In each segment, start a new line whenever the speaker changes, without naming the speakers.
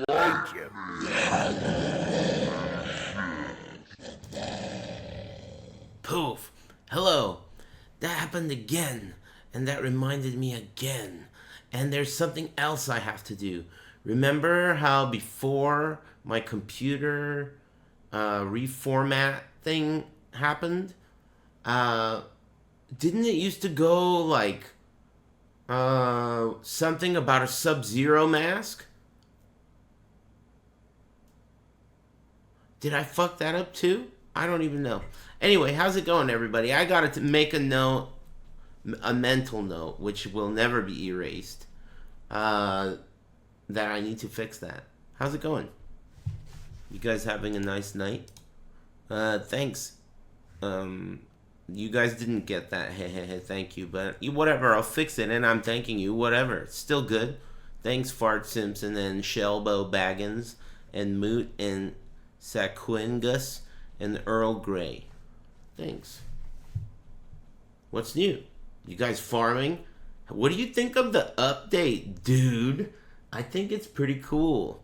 Thank you.
Poof. Hello. That happened again. And that reminded me again. And there's something else I have to do. Remember how before my computer reformat thing happened? Didn't it used to go like something about a Sub-Zero mask? Did I fuck that up too? I don't even know. Anyway, how's it going, everybody? I gotta make a note, a mental note, which will never be erased. That I need to fix that. How's it going? You guys having a nice night? Thanks. You guys didn't get that. Hey, thank you. But whatever, I'll fix it, and I'm thanking you. Whatever, it's still good. Thanks, Fart Simpson and Shelbo Baggins and Moot and Saquingus and Earl Grey. Thanks. What's new? You guys farming? What do you think of the update, dude? I think it's pretty cool.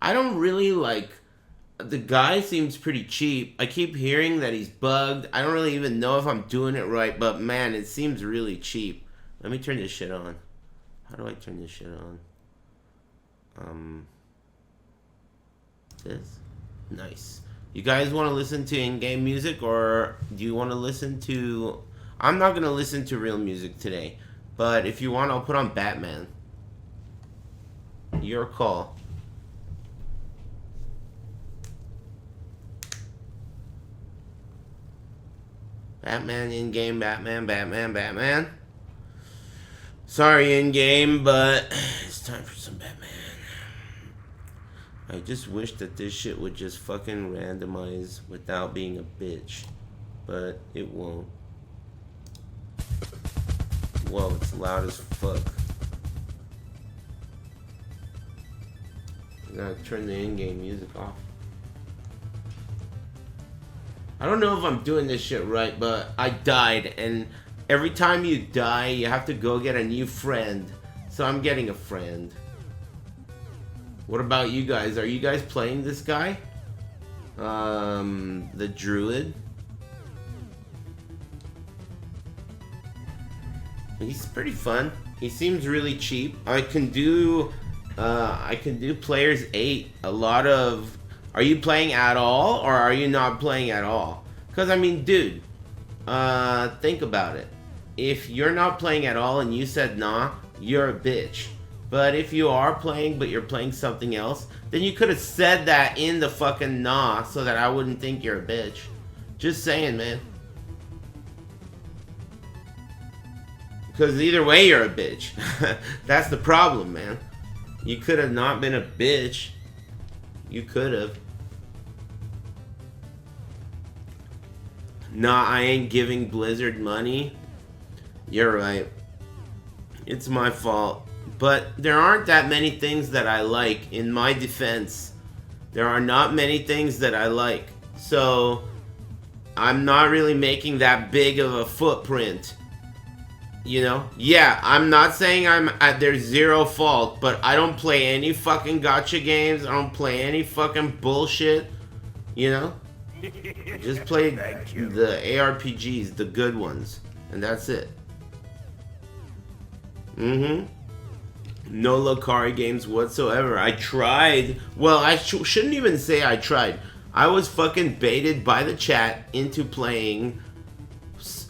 I don't really like... The guy seems pretty cheap. I keep hearing that he's bugged. I don't really even know if I'm doing it right, but man, it seems really cheap. Let me turn this shit on. How do I turn this shit on? This? Nice. You guys want to listen to in-game music, or do you want to listen to... I'm not going to listen to real music today, but if you want, I'll put on Batman. Your call. Batman in-game, Batman. Sorry, in-game, but it's time for some Batman. I just wish that this shit would just fucking randomize without being a bitch. But it won't. Whoa, it's loud as fuck. I gotta turn the in-game music off. I don't know if I'm doing this shit right, but I died, and every time you die, you have to go get a new friend. So I'm getting a friend. What about you guys? Are you guys playing this guy? The druid? He's pretty fun. He seems really cheap. I can do players 8. A lot of... Are you playing at all, or are you not playing at all? Because, I mean, dude, think about it. If you're not playing at all and you said nah, you're a bitch. But if you are playing, but you're playing something else, then you could have said that in the fucking nah so that I wouldn't think you're a bitch. Just saying, man. Because either way, you're a bitch. That's the problem, man. You could have not been a bitch. You could have. Nah, I ain't giving Blizzard money. You're right. It's my fault. But there aren't that many things that I like. In my defense, there are not many things that I like. So, I'm not really making that big of a footprint. You know? Yeah, I'm not saying there's zero fault, but I don't play any fucking gacha games. I don't play any fucking bullshit. You know? I just play the ARPGs, the good ones. And that's it. No Lokari games whatsoever. I tried. Well, I shouldn't even say I tried. I was fucking baited by the chat into playing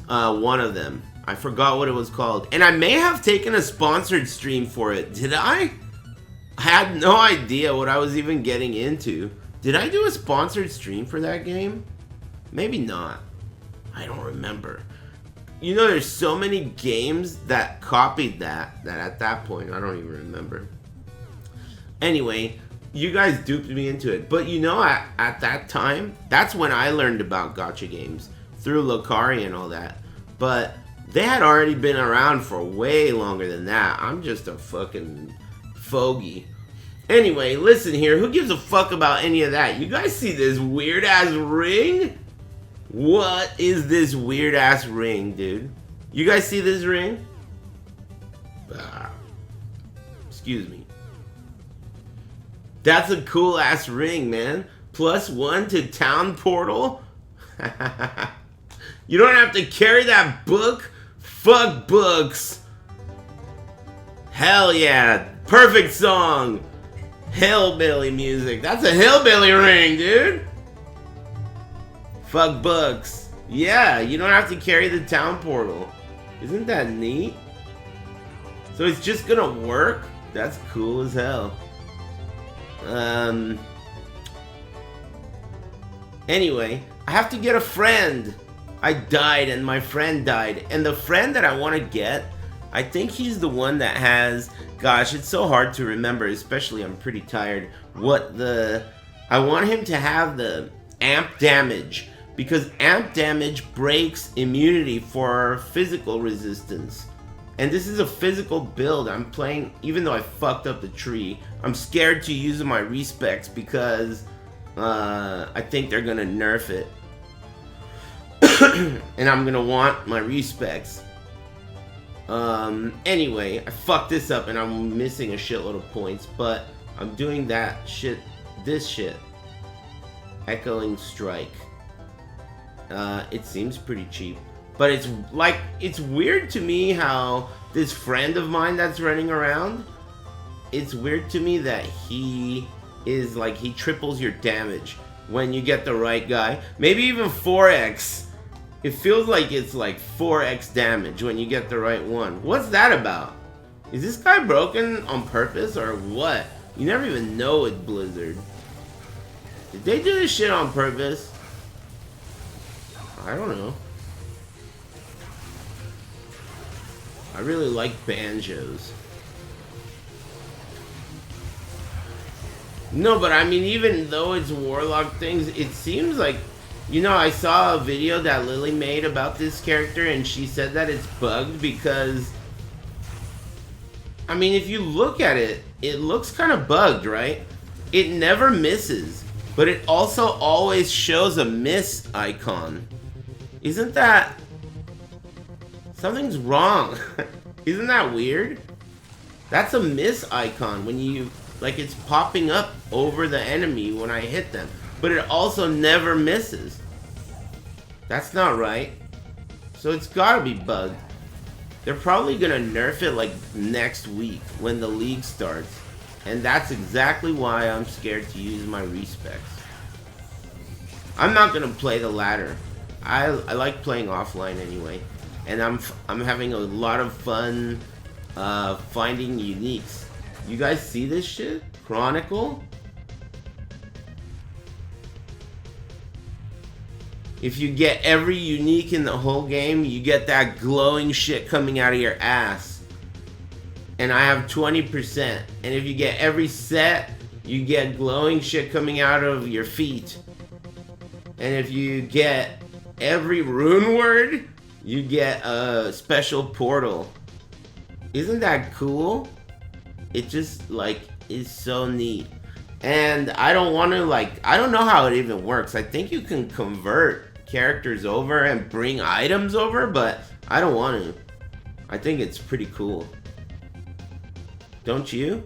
one of them. I forgot what it was called. And I may have taken a sponsored stream for it. Did I? I had no idea what I was even getting into. Did I do a sponsored stream for that game? Maybe not. I don't remember. You know, there's so many games that copied that at that point, I don't even remember. Anyway, you guys duped me into it. But you know, at that time, that's when I learned about gacha games. Through Lokari and all that. But they had already been around for way longer than that. I'm just a fucking fogey. Anyway, listen here. Who gives a fuck about any of that? You guys see this weird-ass ring? What is this weird-ass ring, dude? You guys see this ring? Excuse me. That's a cool ass ring, man. +1 to town portal. You don't have to carry that book. Fuck books. Hell yeah. Perfect song. Hillbilly music. That's a hillbilly ring, dude. Fuck books. Yeah, you don't have to carry the town portal. Isn't that neat? So it's just gonna work? That's cool as hell. Anyway, I have to get a friend. I died and my friend died. And the friend that I want to get, I think he's the one that has... Gosh, it's so hard to remember, especially I'm pretty tired. I want him to have the amp damage. Because amp damage breaks immunity for physical resistance. And this is a physical build. I'm playing, even though I fucked up the tree, I'm scared to use my respecs because I think they're gonna nerf it. And I'm gonna want my respecs. Anyway, I fucked this up and I'm missing a shitload of points, but I'm doing that shit, this shit. Echoing Strike. It seems pretty cheap. But it's like, it's weird to me how this friend of mine that's running around, it's weird to me that he is like, he triples your damage when you get the right guy. Maybe even 4x. It feels like it's like 4x damage when you get the right one. What's that about? Is this guy broken on purpose or what? You never even know with Blizzard. Did they do this shit on purpose? I don't know. I really like banjos. No, but I mean, even though it's Warlock things, it seems like... You know, I saw a video that Lily made about this character, and she said that it's bugged because... I mean, if you look at it, it looks kind of bugged, right? It never misses, but it also always shows a miss icon. Isn't that... Something's wrong. Isn't that weird? That's a miss icon when you... Like, it's popping up over the enemy when I hit them. But it also never misses. That's not right. So it's gotta be bugged. They're probably gonna nerf it like next week when the league starts. And that's exactly why I'm scared to use my respecs. I'm not gonna play the ladder. I like playing offline anyway. And I'm having a lot of fun finding uniques. You guys see this shit? Chronicle? If you get every unique in the whole game, you get that glowing shit coming out of your ass. And I have 20%. And if you get every set, you get glowing shit coming out of your feet. And if you get every rune word, you get a special portal. Isn't that cool? It just, like, is so neat. And I don't want to, like, I don't know how it even works. I think you can convert characters over and bring items over, but I don't want to. I think it's pretty cool. Don't you?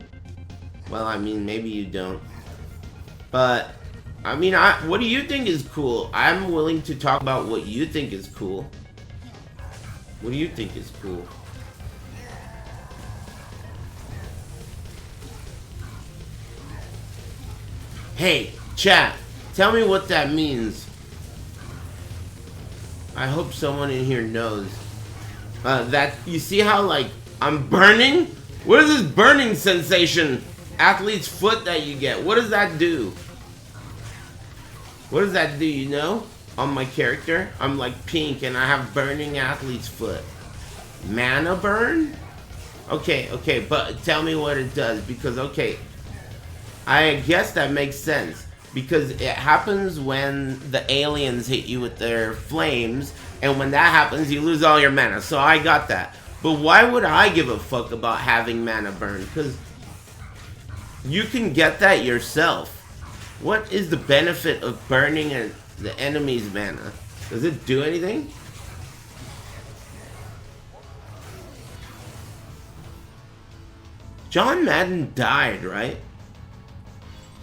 Well, I mean, maybe you don't. But, I mean, what do you think is cool? I'm willing to talk about what you think is cool. What do you think is cool? Hey, chat, tell me what that means. I hope someone in here knows. That, you see how, like, I'm burning? What is this burning sensation? Athlete's foot that you get. What does that do? What does that do, you know? On my character, I'm like pink and I have burning athlete's foot. Mana burn? Okay, but tell me what it does, because, okay, I guess that makes sense. Because it happens when the aliens hit you with their flames, and when that happens, you lose all your mana. So I got that. But why would I give a fuck about having mana burn? Because you can get that yourself. What is the benefit of burning the enemy's mana? Does it do anything? John Madden died, right?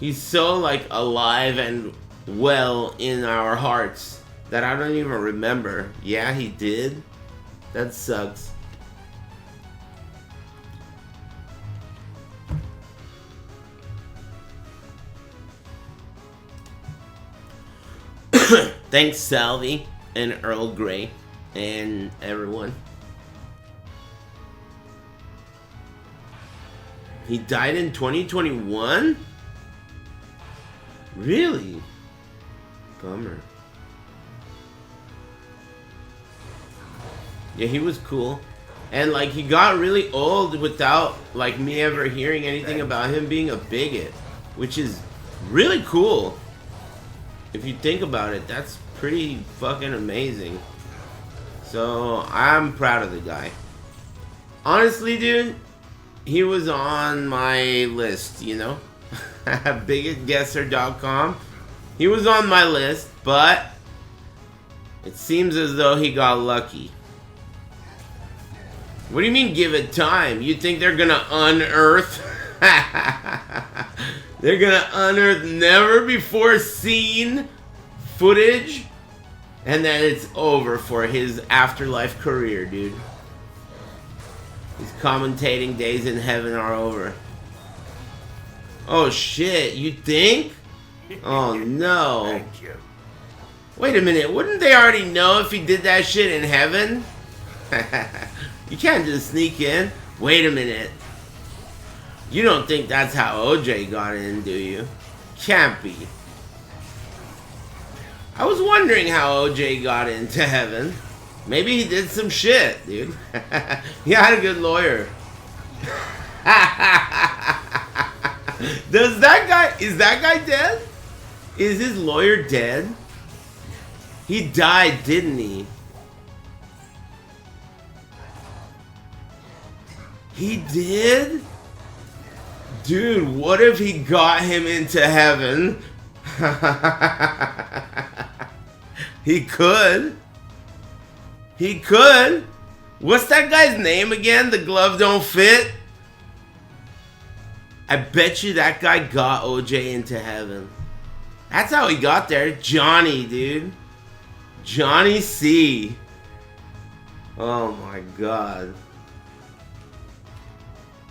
He's so, like, alive and well in our hearts that I don't even remember. Yeah, he did? That sucks. Thanks, Salvi and Earl Grey and everyone. He died in 2021? Really? Bummer. Yeah, he was cool. And, like, he got really old without, like, me ever hearing anything about him being a bigot. Which is really cool. If you think about it, that's pretty fucking amazing. So, I'm proud of the guy. Honestly, dude, he was on my list, you know? Bigotguesser.com. He was on my list, but it seems as though he got lucky. What do you mean give it time? You think they're gonna unearth? They're gonna unearth never before seen footage? And then it's over for his afterlife career, dude. His commentating days in heaven are over. Oh shit, you think? Oh no.
Thank you.
Wait a minute, wouldn't they already know if he did that shit in heaven? You can't just sneak in. Wait a minute. You don't think that's how OJ got in, do you? Can't be. I was wondering how OJ got into heaven. Maybe he did some shit, dude. He had a good lawyer. Is that guy dead? Is his lawyer dead? He died, didn't he? He did? Dude, what if he got him into heaven? He could. He could. What's that guy's name again? The glove don't fit? I bet you that guy got OJ into heaven. That's how he got there. Johnny, dude. Johnny C. Oh my god.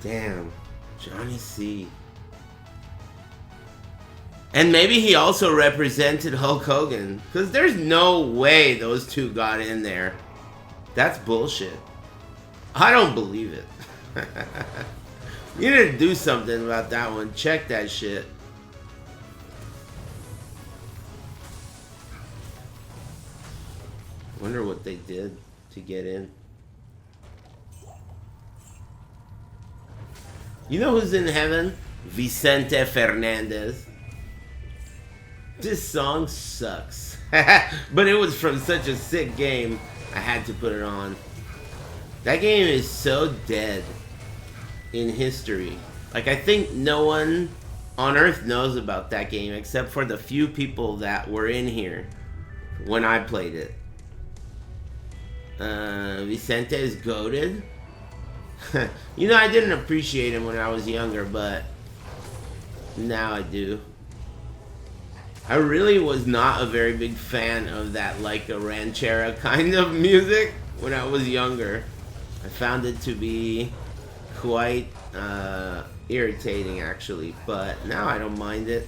Damn. Johnny C. And maybe he also represented Hulk Hogan. Because there's no way those two got in there. That's bullshit. I don't believe it. You need to do something about that one. Check that shit. Wonder what they did to get in. You know who's in heaven? Vicente Fernandez. This song sucks. But it was from such a sick game, I had to put it on. That game is so dead in history. Like, I think no one on Earth knows about that game except for the few people that were in here when I played it. Vicente is goated. You know, I didn't appreciate him when I was younger, but now I do. I really was not a very big fan of that, like, a ranchera kind of music when I was younger. I found it to be quite irritating, actually, but now I don't mind it.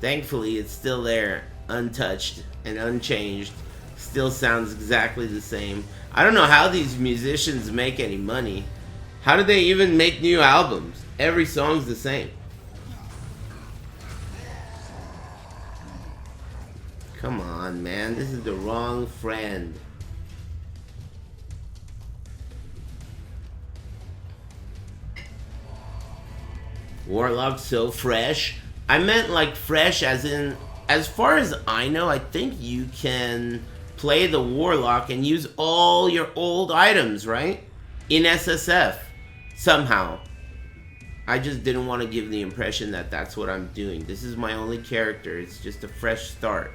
Thankfully, it's still there, untouched and unchanged. Still sounds exactly the same. I don't know how these musicians make any money. How do they even make new albums? Every song's the same. Come on, man. This is the wrong friend. Warlock so fresh. I meant like fresh as in, as far as I know, I think you can play the Warlock and use all your old items, right? In SSF. Somehow. I just didn't want to give the impression that that's what I'm doing. This is my only character. It's just a fresh start.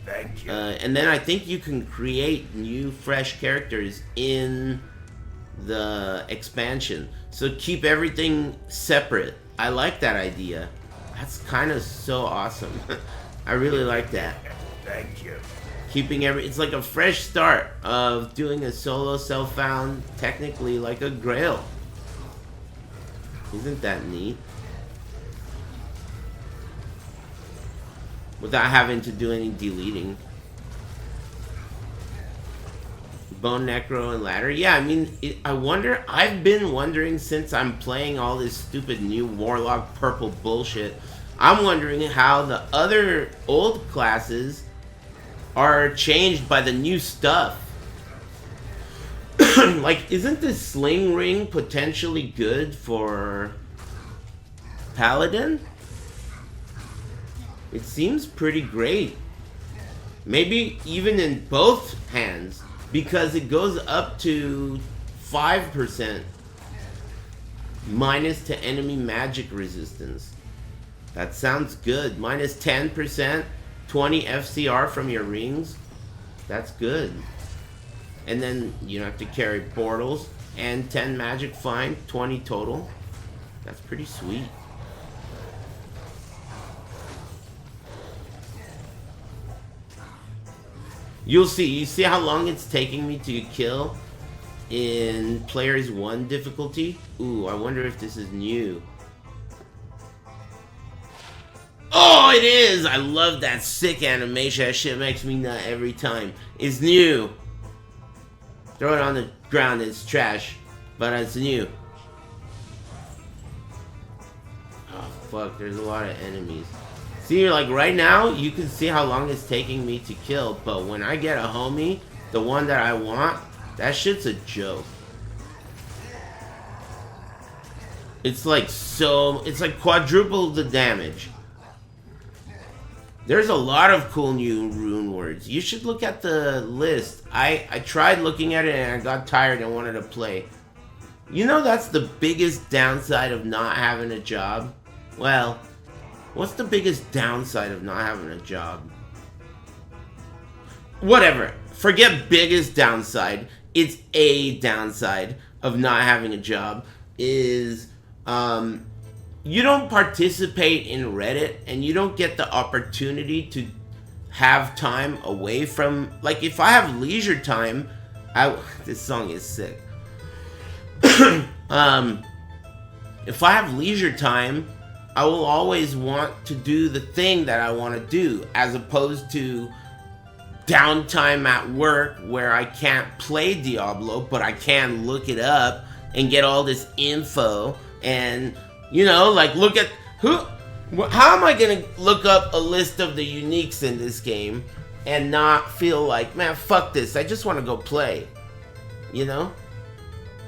Thank you.
And then I think you can create new, fresh characters in the expansion. So keep everything separate. I like that idea. That's kind of so awesome. I really like that.
Thank you.
Keeping it's like a fresh start of doing a solo self-found, technically like a grail. Isn't that neat? Without having to do any deleting. Bone Necro and Ladder. Yeah, I mean, I've been wondering since I'm playing all this stupid new Warlock purple bullshit. I'm wondering how the other old classes are changed by the new stuff. Like, isn't this Sling Ring potentially good for Paladin? It seems pretty great. Maybe even in both hands, because it goes up to 5% minus to enemy magic resistance. That sounds good. Minus 10%, 20 FCR from your rings. That's good. And then you don't have to carry portals and 10 magic fine, 20 total. That's pretty sweet. You'll see. You see how long it's taking me to kill in Players 1 difficulty? Ooh, I wonder if this is new. Oh, it is! I love that sick animation. That shit makes me nut every time. It's new. Throw it on the ground, it's trash. But it's new. Oh, fuck. There's a lot of enemies. See, like right now, you can see how long it's taking me to kill. But when I get a homie, the one that I want, that shit's a joke. It's like it's like quadruple the damage. There's a lot of cool new rune words. You should look at the list. I tried looking at it and I got tired and wanted to play. You know that's the biggest downside of not having a job? Well, what's the biggest downside of not having a job? Whatever. Forget biggest downside. It's a downside of not having a job is you don't participate in Reddit and you don't get the opportunity to have time away from, like, if I have leisure time, this song is sick. If I have leisure time, I will always want to do the thing that I want to do, as opposed to downtime at work where I can't play Diablo, but I can look it up and get all this info and, you know, like, look at how am I gonna look up a list of the uniques in this game and not feel like, man, fuck this, I just want to go play, you know?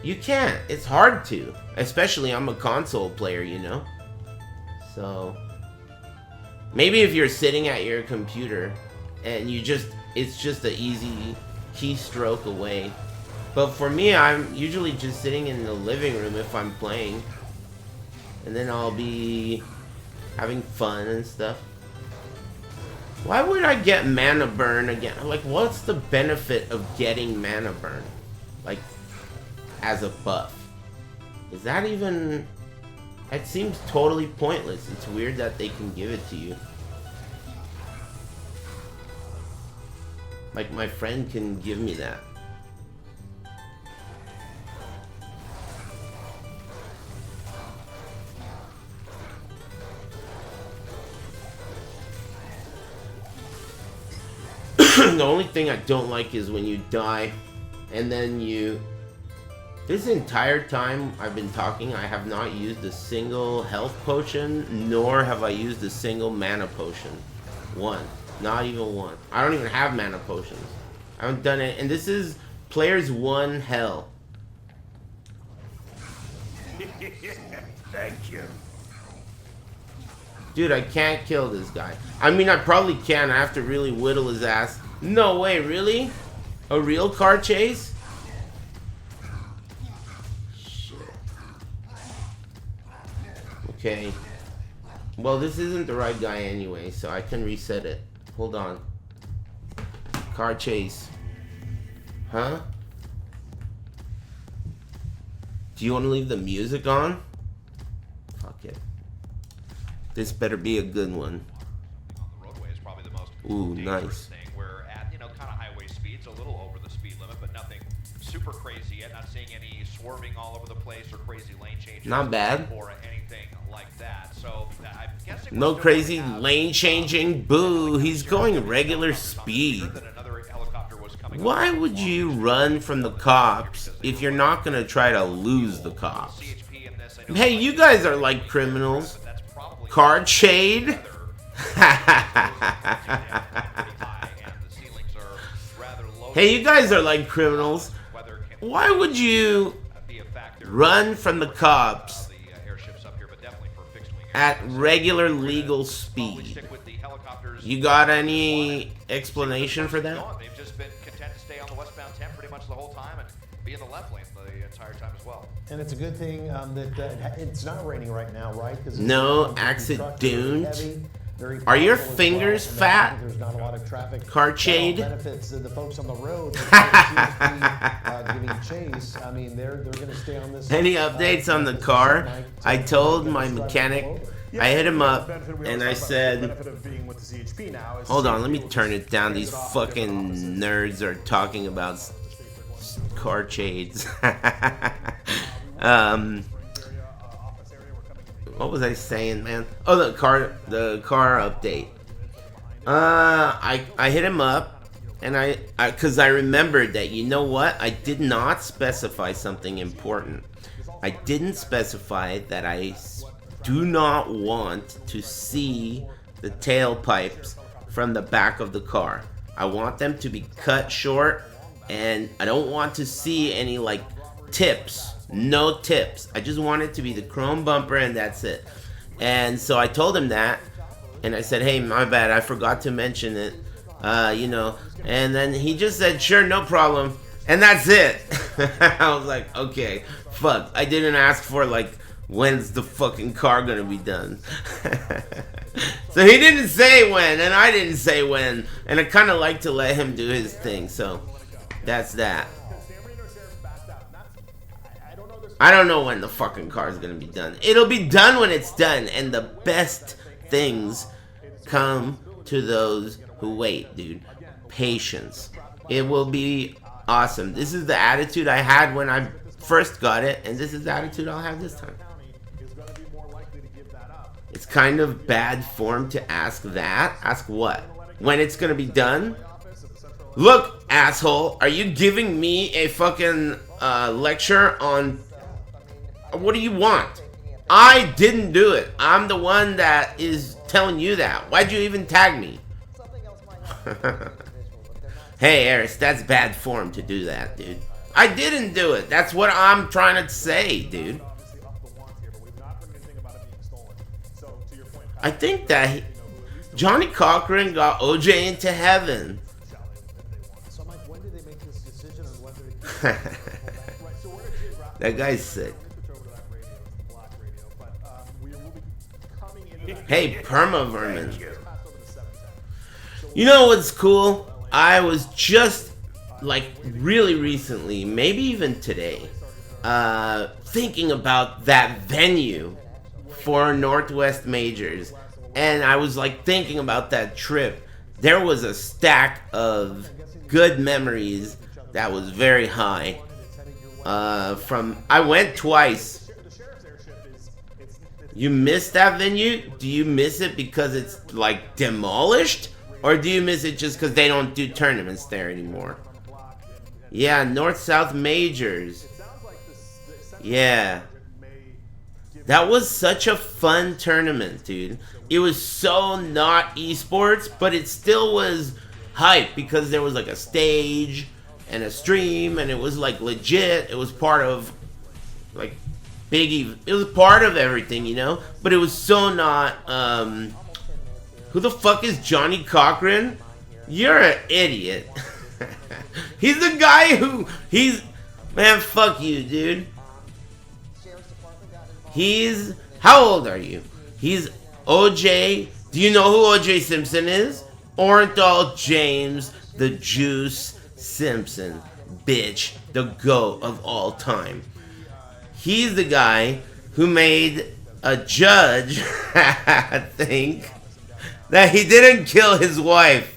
You can't. It's hard to, especially I'm a console player, you know? So maybe if you're sitting at your computer and it's just an easy keystroke away. But for me, I'm usually just sitting in the living room if I'm playing. And then I'll be having fun and stuff. Why would I get mana burn again? Like, what's the benefit of getting mana burn? Like, as a buff? Is that even... It seems totally pointless. It's weird that they can give it to you. Like, my friend can give me that. The only thing I don't like is when you die and then this entire time I've been talking, I have not used a single health potion, nor have I used a single mana potion. One. Not even one. I don't even have mana potions. I haven't done it, and this is Players 1 hell.
Thank you.
Dude, I can't kill this guy. I mean, I probably can. I have to really whittle his ass. No way, really? A real car chase? Shit. Okay. Well, this isn't the right guy anyway, so I can reset it. Hold on. Car chase. Huh? Do you want to leave the music on? Fuck it. This better be a good one.
On the roadway is probably the most
Ooh,
dangerous
nice.
thing. We're at, kind of highway speeds, a little over the speed limit, but nothing super crazy yet. Not seeing any swerving all over the place or crazy lane changes.
Not bad.
Or anything like that. So I'm guessing
No crazy lane changing. Boo, he's going regular speed. Why would you run from the cops if you're not going to try to lose the cops? Hey, you guys are like criminals. Card shade? Hey, you guys are like criminals. Why would you run from the cops at regular legal speed? You got any explanation for that?
They've just been content to stay on the westbound 10 pretty much the whole time and be in the left lane the entire time as well.
And it's a good thing that it's not raining right now, right?
No accident. Are your fingers fat?
There's not a lot of traffic.
Card shade?
Benefits the folks on the road giving chase. I mean, they're going to stay on this.
Any updates on the car? I told my mechanic, I hit him up, and I said, hold on, let me turn it down. These fucking nerds are talking about car shades. What was I saying, man? Oh, the car update. I hit him up, and because I remembered that, you know what? I did not specify something important. I didn't specify that I do not want to see the tailpipes from the back of the car. I want them to be cut short, and I don't want to see any, like, tips. No tips. I just want it to be the chrome bumper, and that's it. And so I told him that, and I said, hey, my bad, I forgot to mention it, and then he just said, sure, no problem, and that's it. I was like, okay, fuck, I didn't ask for, like, when's the fucking car gonna be done? So he didn't say when, and I didn't say when, and I kind of like to let him do his thing, so that's that. I don't know when the fucking car is gonna be done. It'll be done when it's done, and the best things come to those who wait, dude. Patience. It will be awesome. This is the attitude I had when I first got it, and this is the attitude I'll have this time. It's kind of bad form to ask that. Ask what? When it's gonna be done? Look, asshole, are you giving me a fucking lecture on... What do you want? I didn't do it. I'm the one that is telling you that. Why'd you even tag me? Hey, Eris, that's bad form to do that, dude. I didn't do it. That's what I'm trying to say, dude. I think that Johnny Cochran got OJ into heaven. That guy's sick. Hey, Perma Vermin. You know what's cool? I was just, like, really recently, maybe even today, thinking about that venue for Northwest Majors. And I was, like, thinking about that trip. There was a stack of good memories that was very high. I went twice. You missed that venue? Do you miss it because it's, like, demolished? Or do you miss it just because they don't do tournaments there anymore? Yeah, North-South Majors. Yeah. That was such a fun tournament, dude. It was so not esports, but it still was hype because there was, like, a stage and a stream, and it was, like, legit. It was part of, like... it was part of everything, you know? But it was so not, who the fuck is Johnny Cochran? You're an idiot. He's the guy who, man, fuck you, dude. How old are you? He's OJ. Do you know who OJ Simpson is? Orenthal James, the Juice Simpson. Bitch, the GOAT of all time. He's the guy who made a judge, I think, that he didn't kill his wife.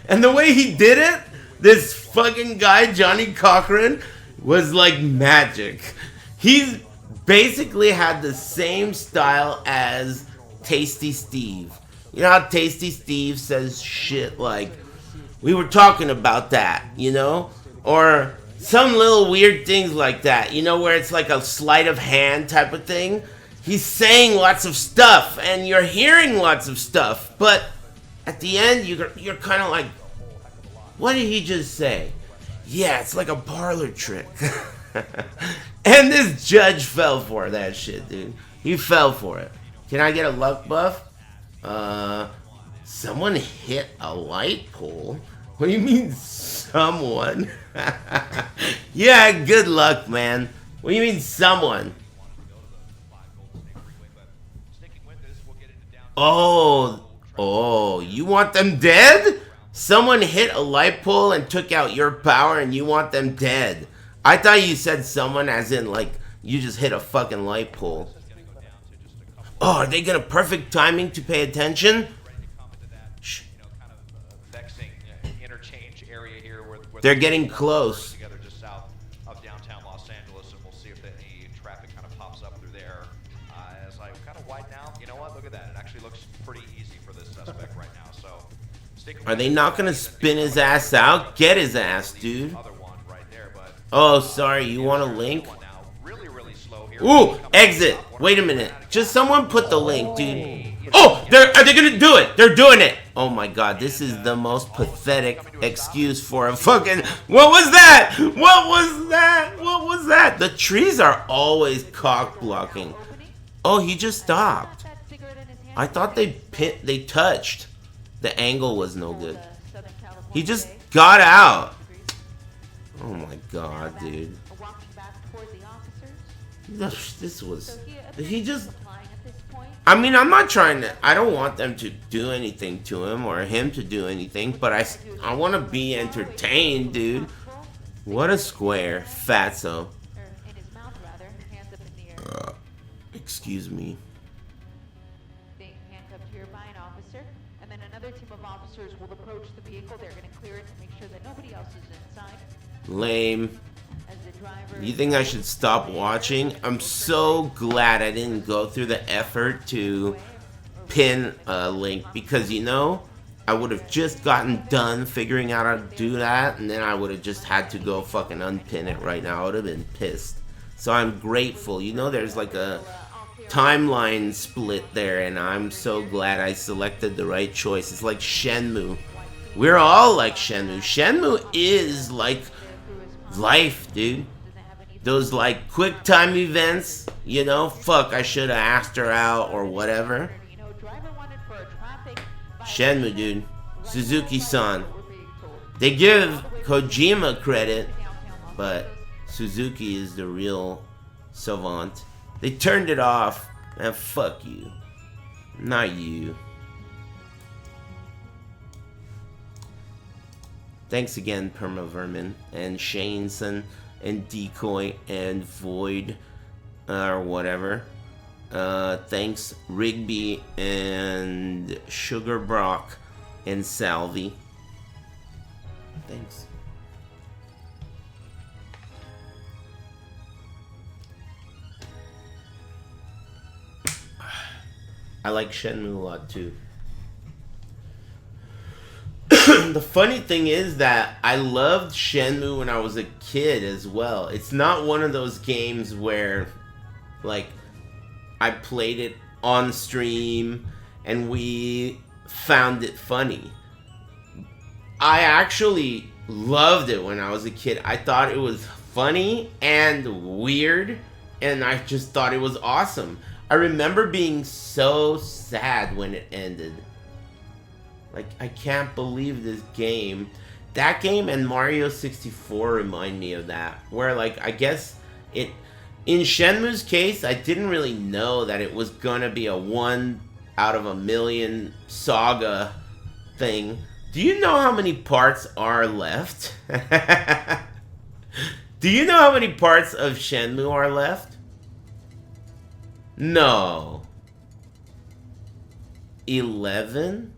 And the way he did it, this fucking guy, Johnny Cochran, was like magic. He's basically had the same style as Tasty Steve. You know how Tasty Steve says shit like, we were talking about that, you know? Or some little weird things like that, you know, where it's like a sleight of hand type of thing. He's saying lots of stuff, and you're hearing lots of stuff, but at the end, you're kind of like, what did he just say? Yeah, it's like a parlor trick. And this judge fell for that shit, dude. He fell for it. Can I get a luck buff? Someone hit a light pole? What do you mean, someone? Yeah, good luck, man. What do you mean, someone? Oh, you want them dead? Someone hit a light pole and took out your power and you want them dead. I thought you said someone as in like you just hit a fucking light pole. Oh, are they gonna perfect timing to pay attention? Shh. They're getting close.
Together just south of downtown Los Angeles, and we'll see if any traffic kind of pops up through there. As I kind of widen out, you know what? Look at that. It actually looks pretty easy for this suspect right now. So,
are they not gonna spin his ass out? Get his ass, dude. Oh, sorry. You want a link? Ooh, exit. Wait a minute. Just someone put the link, dude. Oh, are they gonna do it? They're doing it. Oh my god, this is the most pathetic excuse for a fucking... What was that? What was that? What was that? The trees are always cock blocking. Oh, he just stopped. I thought they touched. The angle was no good. He just got out. Oh my god, dude. This was... He just... I mean, I'm not trying to... I don't want them to do anything to him or him to do anything, but I want to be entertained, dude. What a square. Fatso. Excuse me.
Being handcuffed here by an officer, and then another team of officers will approach the vehicle. They're going to clear it to make sure that nobody else is inside.
Lame. You think I should stop watching? I'm so glad I didn't go through the effort to pin a link, because, you know, I would have just gotten done figuring out how to do that, and then I would have just had to go fucking unpin it right now. I would have been pissed. So I'm grateful. You know, there's like a timeline split there, and I'm so glad I selected the right choice. It's like Shenmue. We're all like Shenmue. Shenmue is like life, dude. Those like quick time events, you know, fuck, I should have asked her out or whatever. Shenmue, dude. Suzuki-san. They give Kojima credit, but Suzuki is the real savant. They turned it off, and fuck you. Not you. Thanks again, Permavermin, and Shaneson, and Decoy, and Void, or whatever. Thanks, Rigby, and Sugar Brock, and Salvi. Thanks. I like Shenmue a lot too. The funny thing is that I loved Shenmue when I was a kid as well. It's not one of those games where, like, I played it on stream and we found it funny. I actually loved it when I was a kid. I thought it was funny and weird, and I just thought it was awesome. I remember being so sad when it ended. Like, I can't believe this game. That game and Mario 64 remind me of that. Where, like, I guess it... In Shenmue's case, I didn't really know that it was gonna be a 1 out of a million saga thing. Do you know how many parts are left? Do you know how many parts of Shenmue are left? No. 11?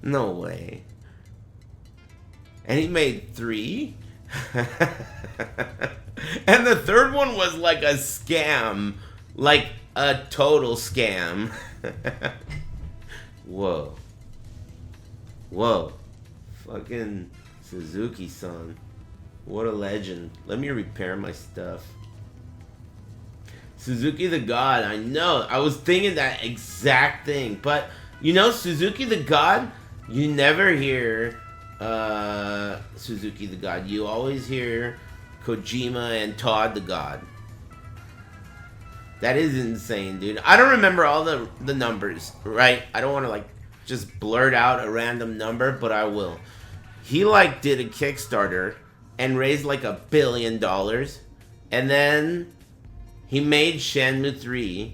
No way. And he made 3? And the third one was like a scam. Like a total scam. Whoa. Whoa. Fucking Suzuki-san. What a legend. Let me repair my stuff. Suzuki the God, I know. I was thinking that exact thing. But, you know, Suzuki the God, you never hear Suzuki the God. You always hear Kojima and Todd the God. That is insane, dude. I don't remember all the numbers, right? I don't want to, like, just blurt out a random number, but I will. He, like, did a Kickstarter and raised, like, $1 billion. And then he made Shenmue 3.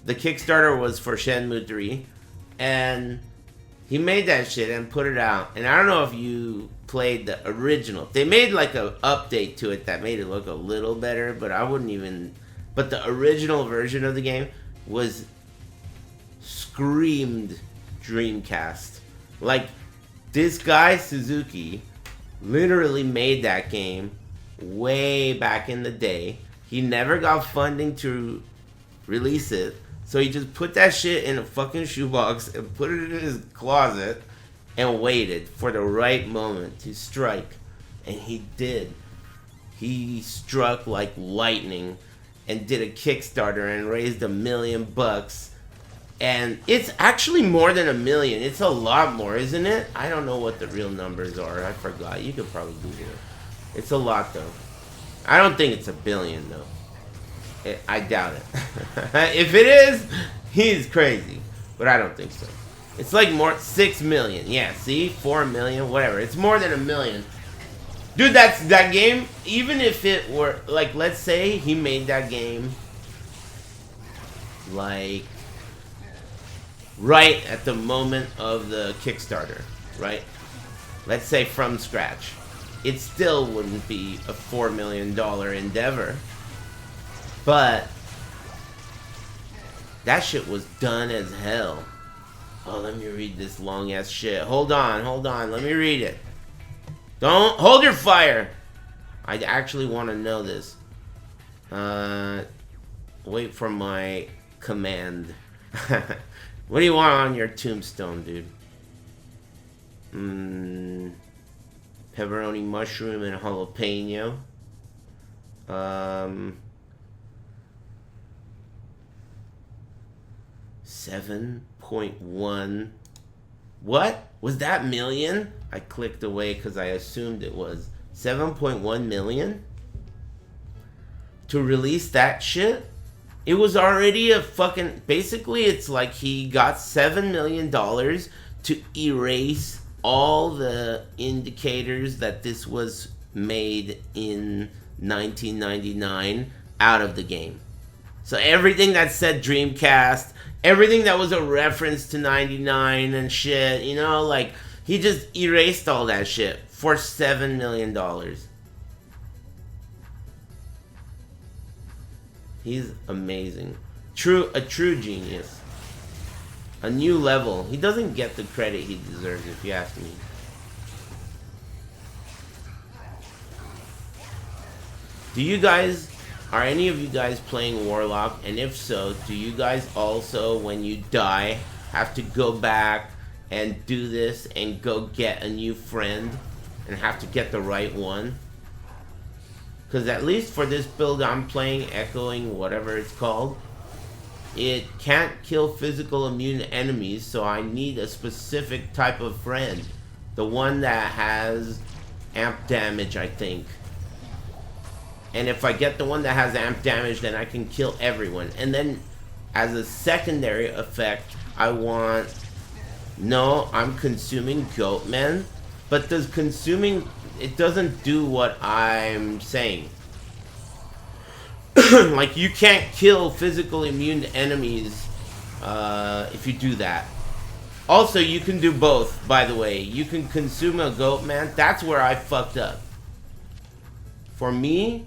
The Kickstarter was for Shenmue 3. And he made that shit and put it out. And I don't know if you played the original. They made, like, an update to it that made it look a little better, but I wouldn't even... But the original version of the game was screamed Dreamcast. Like, this guy, Suzuki, literally made that game way back in the day. He never got funding to release it. So he just put that shit in a fucking shoebox and put it in his closet and waited for the right moment to strike. And he did. He struck like lightning and did a Kickstarter and raised $1 million. And it's actually more than $1 million. It's a lot more, isn't it? I don't know what the real numbers are. I forgot. You could probably Google it. It's a lot, though. I don't think it's $1 billion, though. I doubt it. If it is, he's crazy. But I don't think so. It's like more, 6 million. Yeah, see? 4 million, whatever. It's more than $1 million. Dude, that game, even if it were, like, let's say he made that game, like, right at the moment of the Kickstarter, right? Let's say from scratch. It still wouldn't be a $4 million endeavor. But that shit was done as hell. Oh, let me read this long ass shit. Hold on, let me read it. Don't hold your fire. I actually want to know this. Wait for my command. What do you want on your tombstone, dude? Pepperoni, mushroom, and jalapeno. 7.1. What? Was that million? I clicked away because I assumed it was 7.1 million? To release that shit? It was already a fucking... Basically, it's like he got $7 million to erase all the indicators that this was made in 1999 out of the game. So everything that said Dreamcast, everything that was a reference to 99 and shit, you know, like, he just erased all that shit for $7 million. He's amazing. A true genius. A new level. He doesn't get the credit he deserves, if you ask me. Are any of you guys playing Warlock? And if so, do you guys also, when you die, have to go back and do this and go get a new friend and have to get the right one? Because at least for this build I'm playing, Echoing, whatever it's called, it can't kill physical immune enemies, so I need a specific type of friend. The one that has amp damage, I think. And if I get the one that has amp damage, then I can kill everyone. And then, as a secondary effect, I want... No, I'm consuming Goatman. But does consuming... It doesn't do what I'm saying. Like, you can't kill physical immune enemies if you do that. Also, you can do both, by the way. You can consume a Goatman. That's where I fucked up. for me,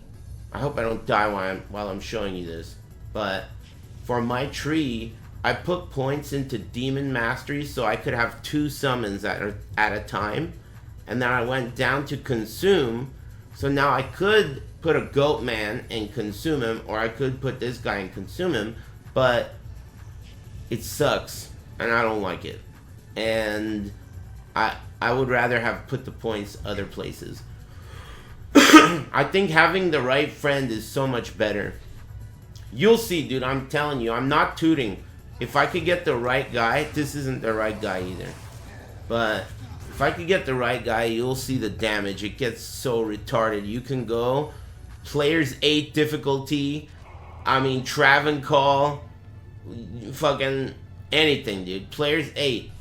I hope I don't die while I'm showing you this, but for my tree, I put points into Demon Mastery so I could have 2 summons at a time, and then I went down to Consume, so now I could put a Goat Man and consume him, or I could put this guy and consume him, but it sucks, and I don't like it. And I would rather have put the points other places. I think having the right friend is so much better. You'll see, dude, I'm telling you, I'm not tooting. If I could get the right guy, this isn't the right guy either. But if I could get the right guy, you'll see the damage. It gets so retarded. You can go Players 8 difficulty. I mean, Travancore. Fucking anything, dude. Players 8.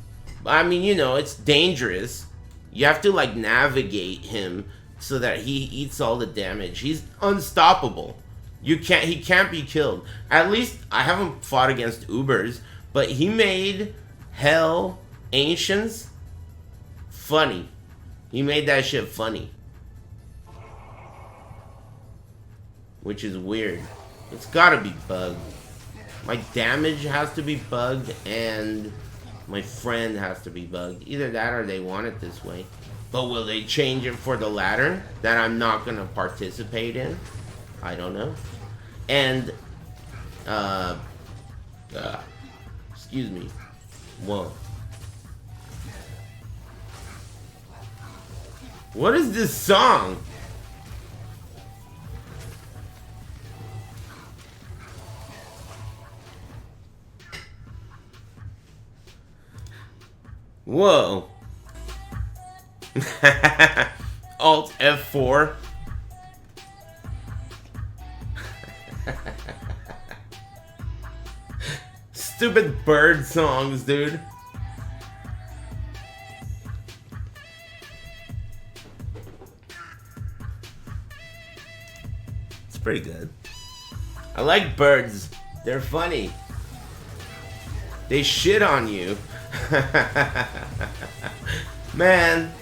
I mean, you know, it's dangerous. You have to, like, navigate him so that he eats all the damage. He's unstoppable. He can't be killed. At least, I haven't fought against Ubers, but he made Hell Ancients funny. He made that shit funny. Which is weird. It's gotta be bugged. My damage has to be bugged, and my friend has to be bugged. Either that or they want it this way. But will they change it for the latter that I'm not gonna participate in? I don't know. And, excuse me. Whoa. What is this song? Whoa. Alt F4. Stupid bird songs, dude. It's pretty good. I like birds. They're funny. They shit on you. Man,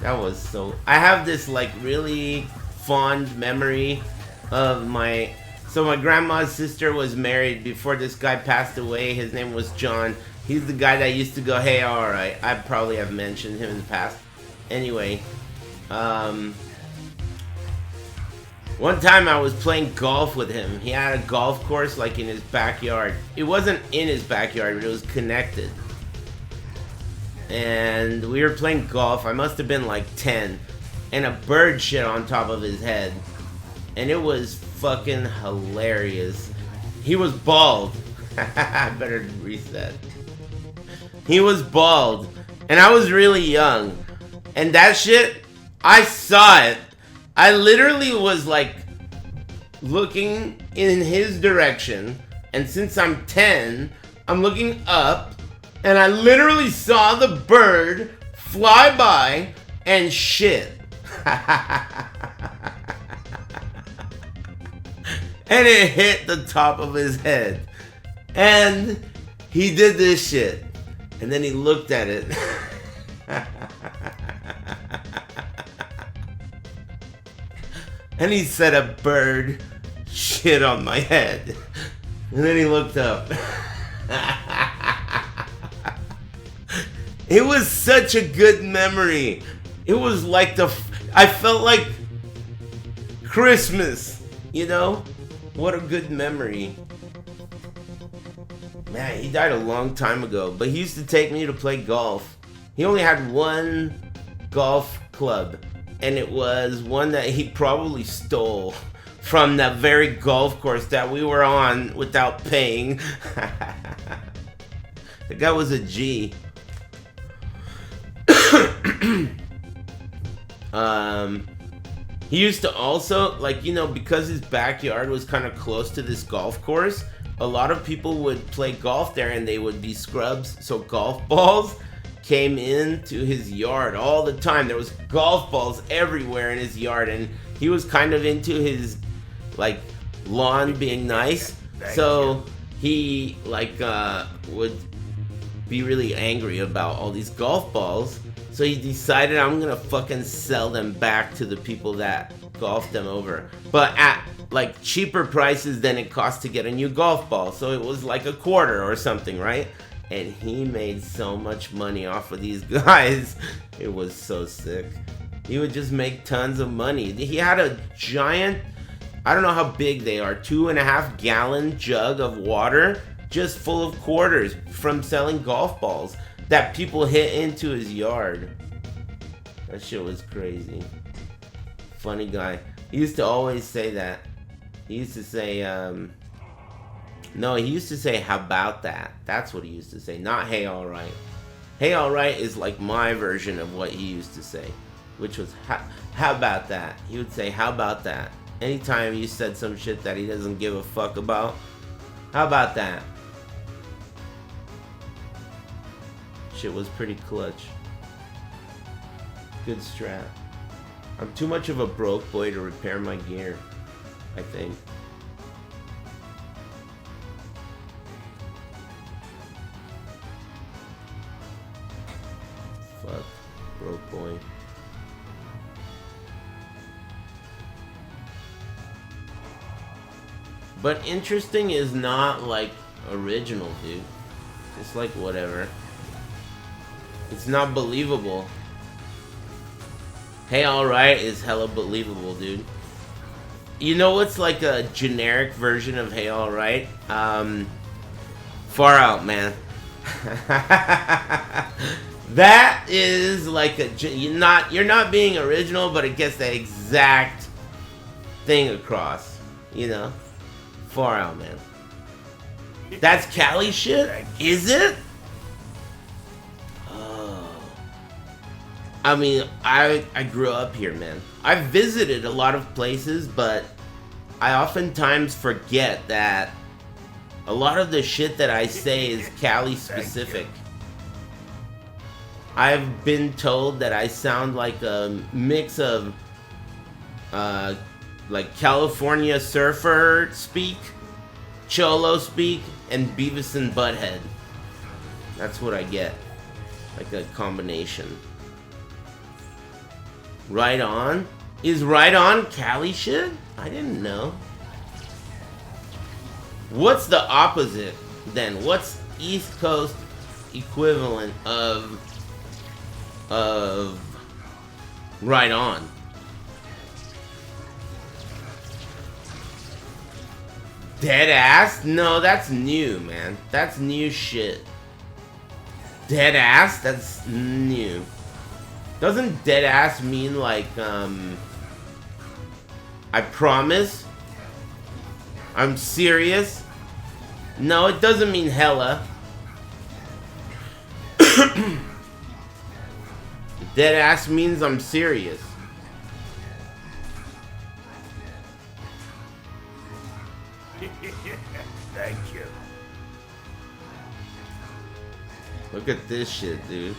that was so... I have this, like, really fond memory of my... So my grandma's sister was married before this guy passed away. His name was John. He's the guy that used to go, hey, alright. I probably have mentioned him in the past. Anyway, one time I was playing golf with him. He had a golf course, like, in his backyard. It wasn't in his backyard, but it was connected. And we were playing golf. I must have been like 10. And a bird shit on top of his head. And it was fucking hilarious. He was bald. I better reset. He was bald. And I was really young. And that shit, I saw it. I literally was like looking in his direction. And since I'm 10, I'm looking up. And I literally saw the bird fly by and shit. And it hit the top of his head. And he did this shit. And then he looked at it. And he said a bird shit on my head. And then he looked up. It was such a good memory. It was like I felt like Christmas, you know? What a good memory. Man, he died a long time ago, but he used to take me to play golf. He only had one golf club, and it was one that he probably stole from that very golf course that we were on without paying. The guy was a G. He used to also, like, you know, because his backyard was kind of close to this golf course, a lot of people would play golf there and they would be scrubs. So golf balls came into his yard all the time. There was golf balls everywhere in his yard, and he was kind of into his, like, lawn being nice. So he, like, would be really angry about all these golf balls. So he decided, I'm gonna fucking sell them back to the people that golfed them over. But at like cheaper prices than it cost to get a new golf ball. So it was like a quarter or something, right? And he made so much money off of these guys. It was so sick. He would just make tons of money. He had a giant, I don't know how big they are, 2.5 gallon jug of water just full of quarters from selling golf balls that people hit into his yard. That shit was crazy. Funny guy. He used to always say that. He used to say, no, he used to say, how about that? That's what he used to say, not hey, alright. Hey, alright is like my version of what he used to say, which was, how about that? He would say, how about that? Anytime you said some shit that he doesn't give a fuck about, how about that? Shit was pretty clutch. Good strat. I'm too much of a broke boy to repair my gear, I think. Fuck, broke boy. But interesting is not like original, dude. It's like whatever. It's not believable. Hey, alright is hella believable, dude. You know what's like a generic version of hey, alright? Far Out, man. That is like a you're not being original, but it gets the exact thing across, you know? Far Out, man. That's Cali shit? Is it? I mean, I grew up here, man. I've visited a lot of places, but I oftentimes forget that a lot of the shit that I say is Cali specific. I've been told that I sound like a mix of like California surfer speak, Cholo speak, and Beavis and Butthead. That's what I get. Like a combination. Right On? Is Right On Cali shit? I didn't know. What's the opposite then? What's East Coast equivalent of Right On? Dead ass? No, that's new, man. That's new shit. Dead ass? That's new. Doesn't dead ass mean like, I promise? I'm serious? No, it doesn't mean hella. Dead ass means I'm serious.
Thank you.
Look at this shit, dude.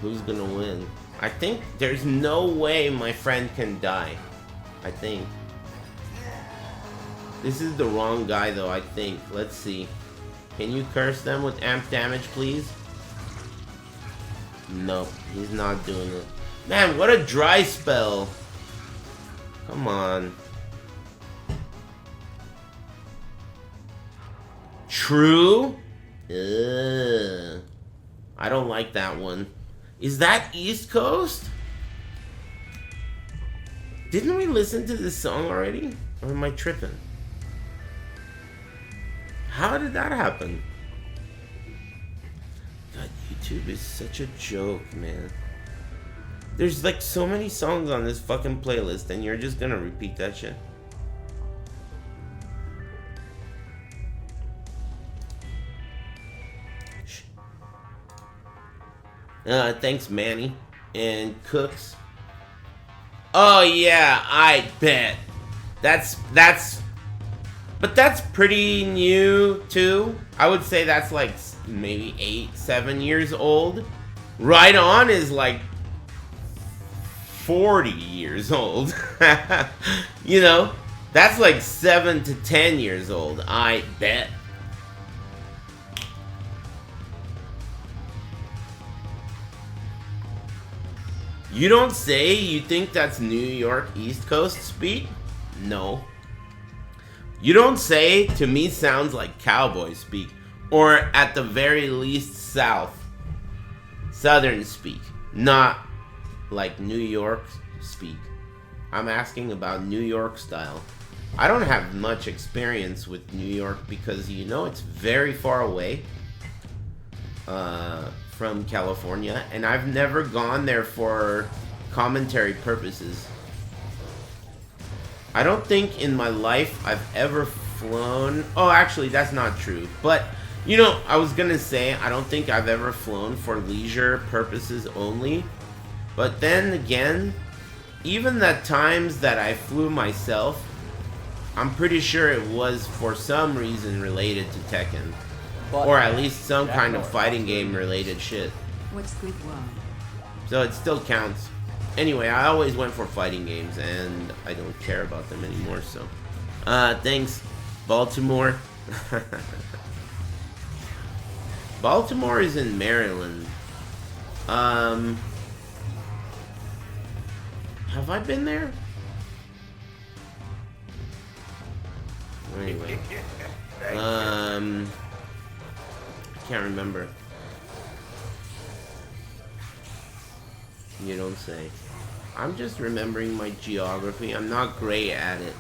Who's gonna win? I think there's no way my friend can die. I think. This is the wrong guy though, I think. Let's see. Can you curse them with amp damage, please? Nope, he's not doing it. Man, what a dry spell. Come on. True? Ugh. I don't like that one. Is that East Coast? Didn't we listen to this song already? Or am I tripping? How did that happen? God, YouTube is such a joke, man. There's like so many songs on this fucking playlist and you're just gonna repeat that shit. Thanks, Manny. And Cooks. Oh, yeah, I bet. But that's pretty new, too. I would say that's like maybe 8-7 years old. Right On is like 40 years old. You know, that's like 7 to 10 years old, I bet. You don't say? You think that's New York East Coast speak? No. You don't say? To me sounds like cowboy speak. Or at the very least Southern speak. Not like New York speak. I'm asking about New York style. I don't have much experience with New York because, you know, it's very far away from California, and I've never gone there for commentary purposes. I don't think in my life I've ever flown. Oh, actually, that's not true. But, you know, I was gonna say, I don't think I've ever flown for leisure purposes only. But then again, even the times that I flew myself, I'm pretty sure it was for some reason related to Tekken. Or at least some kind of fighting game related shit.
What's good one?
So it still counts. Anyway, I always went for fighting games, and I don't care about them anymore, so. Thanks, Baltimore. Baltimore is in Maryland. Have I been there? Anyway. I can't remember. You don't say. I'm just remembering my geography. I'm not great at it.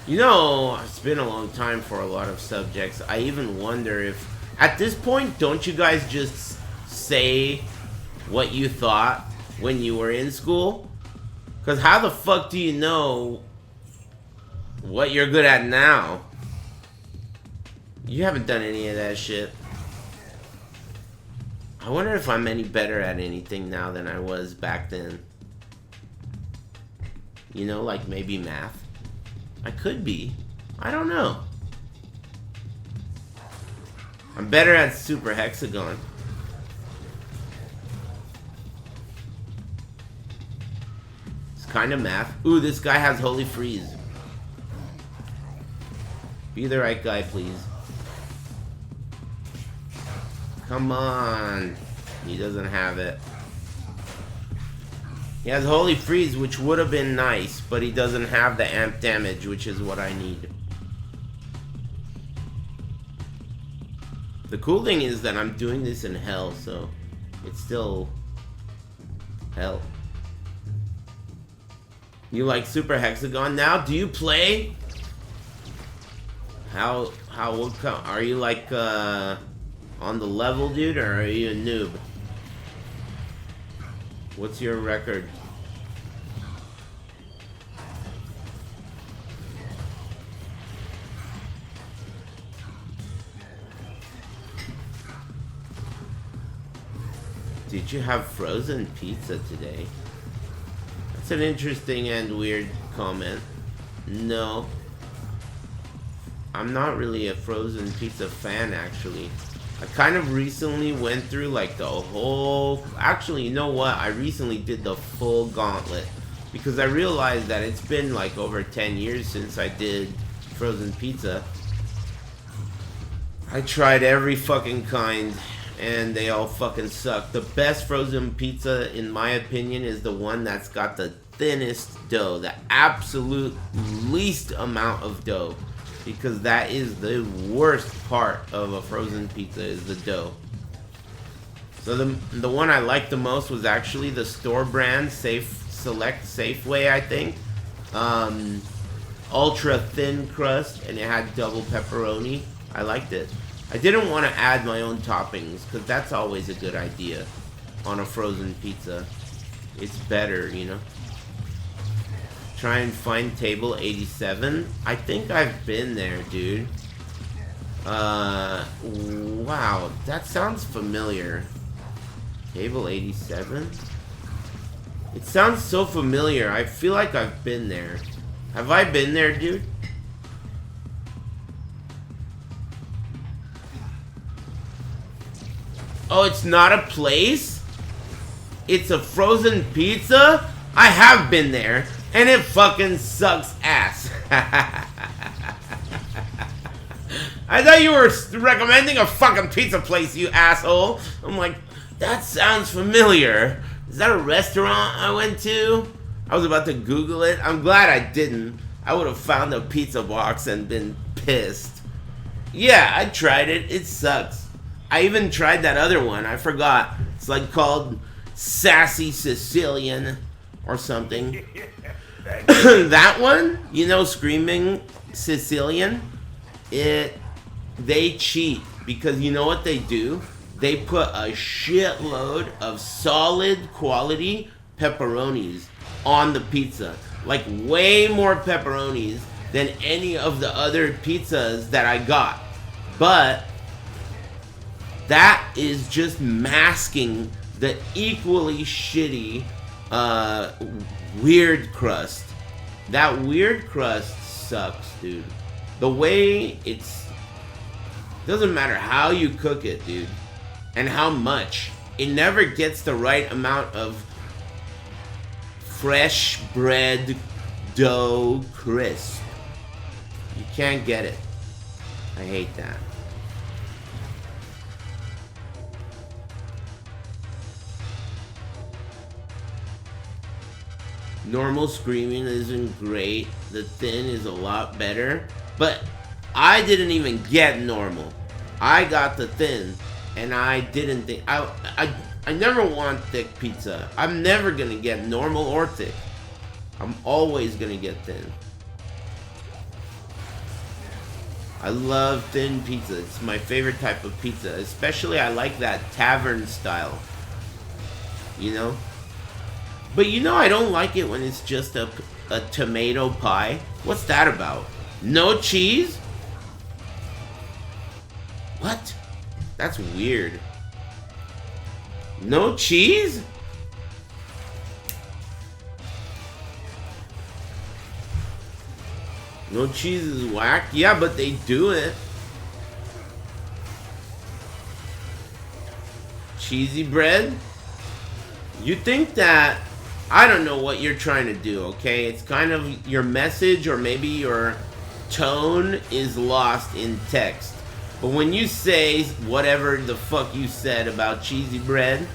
You know, it's been a long time for a lot of subjects. I even wonder if, at this point, don't you guys just say what you thought when you were in school? Because how the fuck do you know what you're good at now? You haven't done any of that shit. I wonder if I'm any better at anything now than I was back then. You know, like maybe math. I could be. I don't know. I'm better at Super Hexagon. It's kind of math. Ooh, this guy has Holy Freeze. Be the right guy, please. Come on. He doesn't have it. He has Holy Freeze, which would have been nice, but he doesn't have the amp damage, which is what I need. The cool thing is that I'm doing this in hell, so it's still hell. You like Super Hexagon now? Do you play? Are you like on the level, dude, or are you a noob? What's your record? Did you have frozen pizza today? That's an interesting and weird comment. No. I'm not really a frozen pizza fan, actually. I kind of recently went through like the whole... Actually, you know what? I recently did the full gauntlet. Because I realized that it's been like over 10 years since I did frozen pizza. I tried every fucking kind. And they all fucking suck. The best frozen pizza, in my opinion, is the one that's got the thinnest dough. The absolute least amount of dough. Because that is the worst part of a frozen pizza, is the dough. So the one I liked the most was actually the store brand Select Safeway, I think. Ultra thin crust, and it had double pepperoni. I liked it. I didn't want to add my own toppings, because that's always a good idea on a frozen pizza. It's better, you know. Try and find table 87. I think I've been there, dude. Wow, that sounds familiar. Table 87? It sounds so familiar. I feel like I've been there. Have I been there, dude? Oh, it's not a place? It's a frozen pizza? I have been there. And it fucking sucks ass. I thought you were recommending a fucking pizza place, you asshole. I'm like, that sounds familiar. Is that a restaurant I went to? I was about to Google it. I'm glad I didn't. I would have found a pizza box and been pissed. Yeah, I tried it. It sucks. I even tried that other one. I forgot. It's like called Sassy Sicilian or something. That one, you know, Screaming Sicilian, they cheat because you know what they do? They put a shitload of solid quality pepperonis on the pizza. Like way more pepperonis than any of the other pizzas that I got. But that is just masking the equally shitty weird crust. That weird crust sucks, dude. The way doesn't matter how you cook it, dude, and how much. It never gets the right amount of fresh bread dough crisp. You can't get it. I hate that. Normal Screaming isn't great. The Thin is a lot better. But I didn't even get normal. I got the Thin. And I didn't think... I never want thick pizza. I'm never going to get normal or thick. I'm always going to get thin. I love thin pizza. It's my favorite type of pizza. Especially I like that tavern style. You know? But you know I don't like it when it's just a tomato pie. What's that about? No cheese? What? That's weird. No cheese? No cheese is whack? Yeah, but they do it. Cheesy bread? You think that... I don't know what you're trying to do, okay? It's kind of your message or maybe your tone is lost in text. But when you say whatever the fuck you said about cheesy bread, it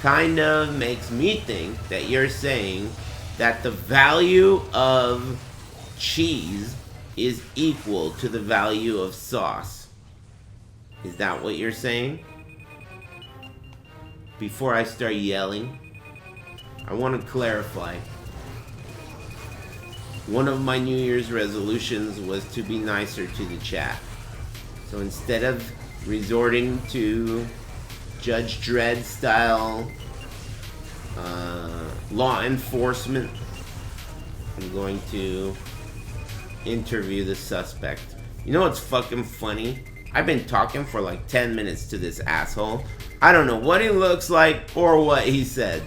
kind of makes me think that you're saying that the value of cheese is equal to the value of sauce. Is that what you're saying? Before I start yelling, I want to clarify. One of my New Year's resolutions was to be nicer to the chat. So instead of resorting to Judge Dredd style law enforcement, I'm going to interview the suspect. You know what's fucking funny? I've been talking for like 10 minutes to this asshole. I don't know what he looks like or what he said.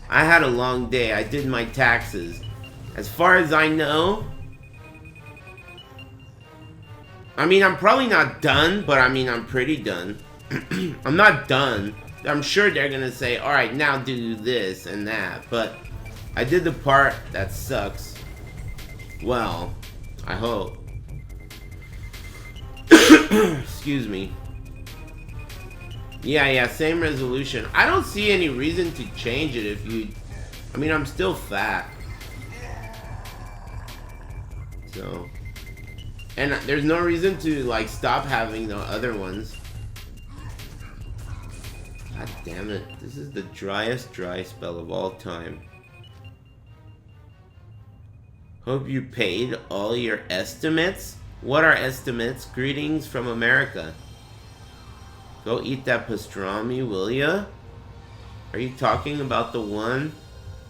I had a long day. I did my taxes. As far as I know, I mean, I'm probably not done, but I mean, I'm pretty done. I'm not done. I'm sure they're gonna say, alright, now do this and that, but I did the part that sucks. Well, I hope. Excuse me. Yeah, same resolution. I don't see any reason to change it if you... I mean, I'm still fat. So... And there's no reason to, like, stop having the other ones. God damn it. This is the driest dry spell of all time. Hope you paid all your estimates? What are estimates? Greetings from America. Go eat that pastrami, will ya? Are you talking about the one?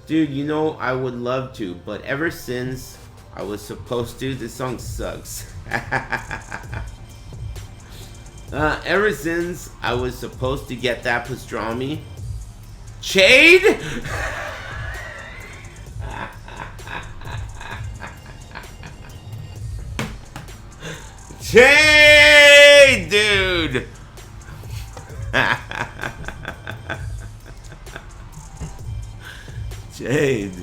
Dude, you know, I would love to, but ever since I was supposed to... This song sucks. Ever since I was supposed to get that pastrami... Chade? Chade, dude! Jade.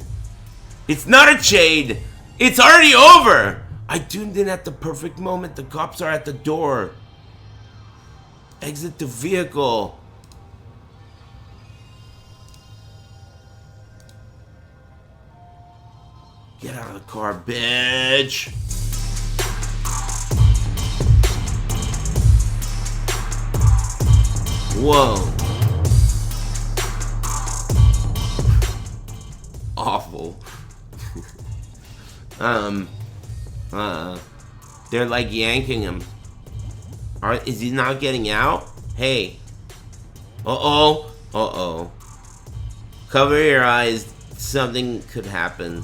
It's not a Jade. It's already over. I tuned in at the perfect moment. The cops are at the door. Exit the vehicle. Get out of the car, bitch! Whoa. Awful. They're like yanking him. Is he not getting out? Hey. Uh-oh. Cover your eyes. Something could happen.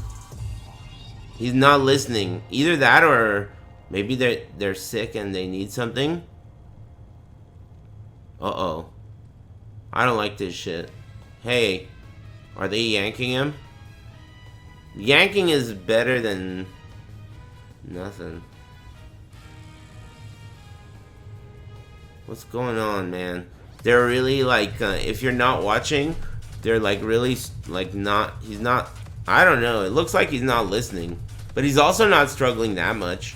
He's not listening. Either that or maybe they're sick and they need something. Uh-oh. I don't like this shit. Hey. Are they yanking him? Yanking is better than nothing. What's going on, man? They're really like, if you're not watching, they're like really, like he's not, I don't know. It looks like he's not listening. But he's also not struggling that much.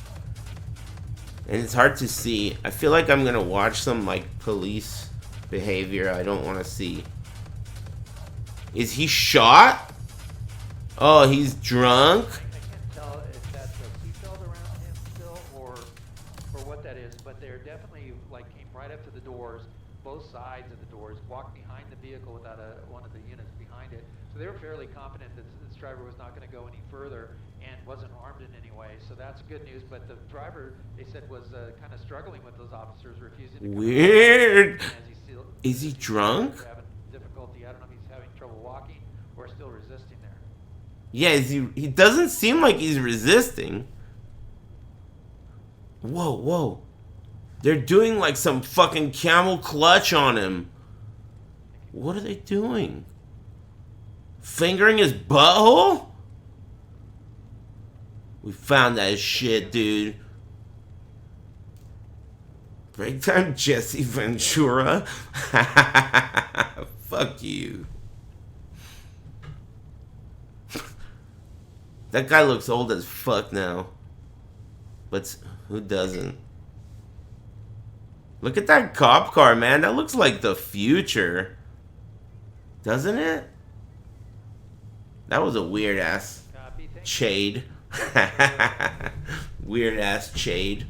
And it's hard to see. I feel like I'm gonna watch some like police behavior I don't want to see. Is he shot? Oh, he's drunk?
I can't tell if that's a seatbelt around him still or what that is, but they're definitely like came right up to the doors, both sides of the doors, walked behind the vehicle without one of the units behind it. So they were fairly confident that this driver was not going to go any further and wasn't armed in any way. So that's good news. But the driver, they said, was kind of struggling with those officers, refusing to come
Weird.
still,
Is he drunk?
having difficulty. I don't know if he's having trouble walking or still resisting there.
Yeah, he doesn't seem like he's resisting. Whoa. They're doing like some fucking camel clutch on him. What are they doing? Fingering his butthole? We found that shit, dude. Break time Jesse Ventura? Fuck you. That guy looks old as fuck now. But who doesn't? Look at that cop car, man. That looks like the future. Doesn't it? That was a weird ass
Copy, thank you.
shade. Weird ass shade.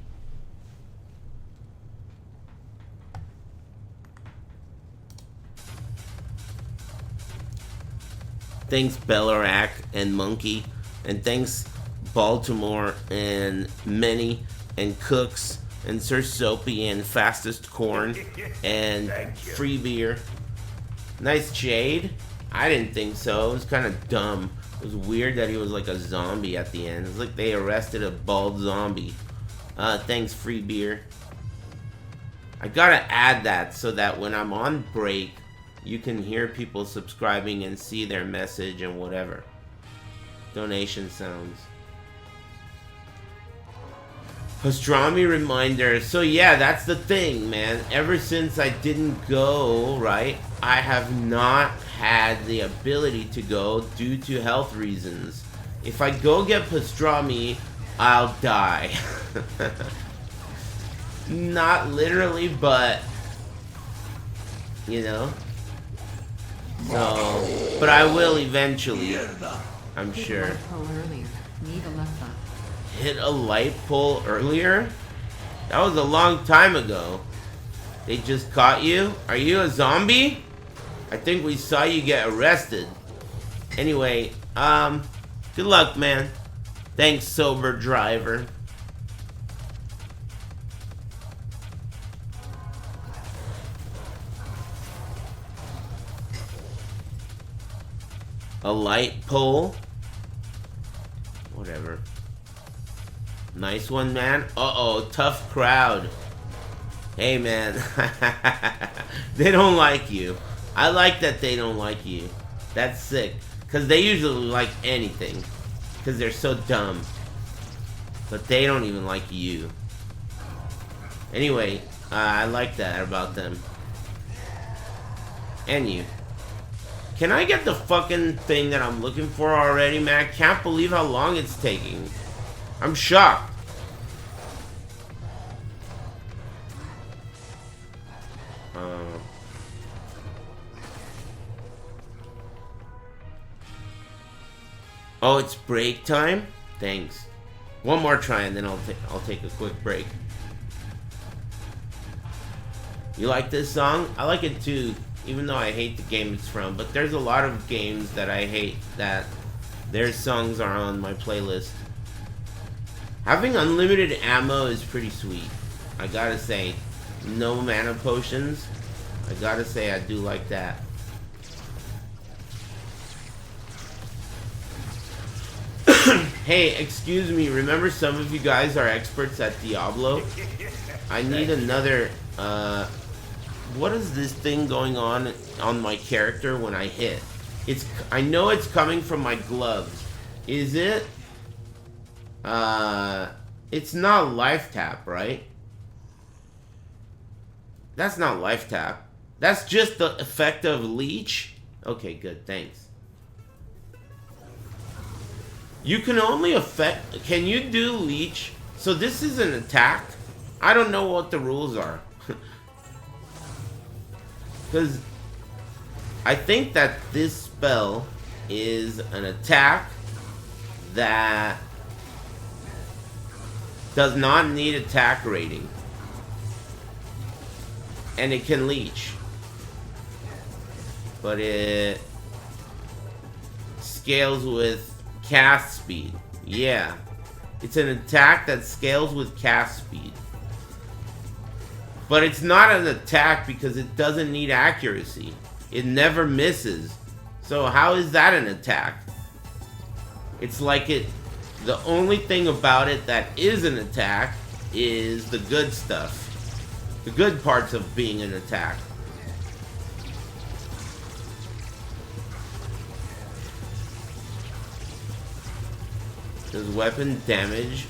Thanks Bellarak and Monkey. And thanks Baltimore and Many and Cooks and Sir Soapy and Fastest Corn and
Thank you.
Free Beer. Nice shade. I didn't think so. It was kind of dumb. It was weird that he was like a zombie at the end. It was like they arrested a bald zombie. Thanks, Free Beer. I gotta add that so that when I'm on break, you can hear people subscribing and see their message and whatever. Donation sounds. Pastrami reminder. So yeah, that's the thing, man. Ever since I didn't go, right, I have not had the ability to go due to health reasons. If I go get pastrami, I'll die. Not literally, but you know. So, but I will eventually, I'm sure. Hit a light pole earlier? That was a long time ago. They just caught you? Are you a zombie? I think we saw you get arrested. Anyway, good luck, man. Thanks, sober driver. A light pole? Whatever. Nice one, man. Uh-oh, tough crowd. Hey, man. They don't like you. I like that they don't like you. That's sick. Because they usually like anything. Because they're so dumb. But they don't even like you. Anyway, I like that about them. And you. Can I get the fucking thing that I'm looking for already, man? I can't believe how long it's taking. I'm shocked. Oh, it's break time? Thanks. One more try and then I'll take a quick break. You like this song? I like it too, even though I hate the game it's from. But there's a lot of games that I hate that their songs are on my playlist. Having unlimited ammo is pretty sweet. I gotta say, no mana potions. I gotta say I do like that. Hey, excuse me, remember some of you guys are experts at Diablo? I need another, what is this thing going on my character when I hit? I know it's coming from my gloves. Is it? It's not life tap, right? That's not life tap. That's just the effect of leech? Okay, good, thanks. You can only affect... Can you do leech? So this is an attack? I don't know what the rules are. Because I think that this spell is an attack that does not need attack rating. And it can leech. But it scales with cast speed. Yeah. It's an attack that scales with cast speed. But it's not an attack because it doesn't need accuracy. It never misses. So how is that an attack? It's like the only thing about it that is an attack is the good stuff. The good parts of being an attack. Does weapon damage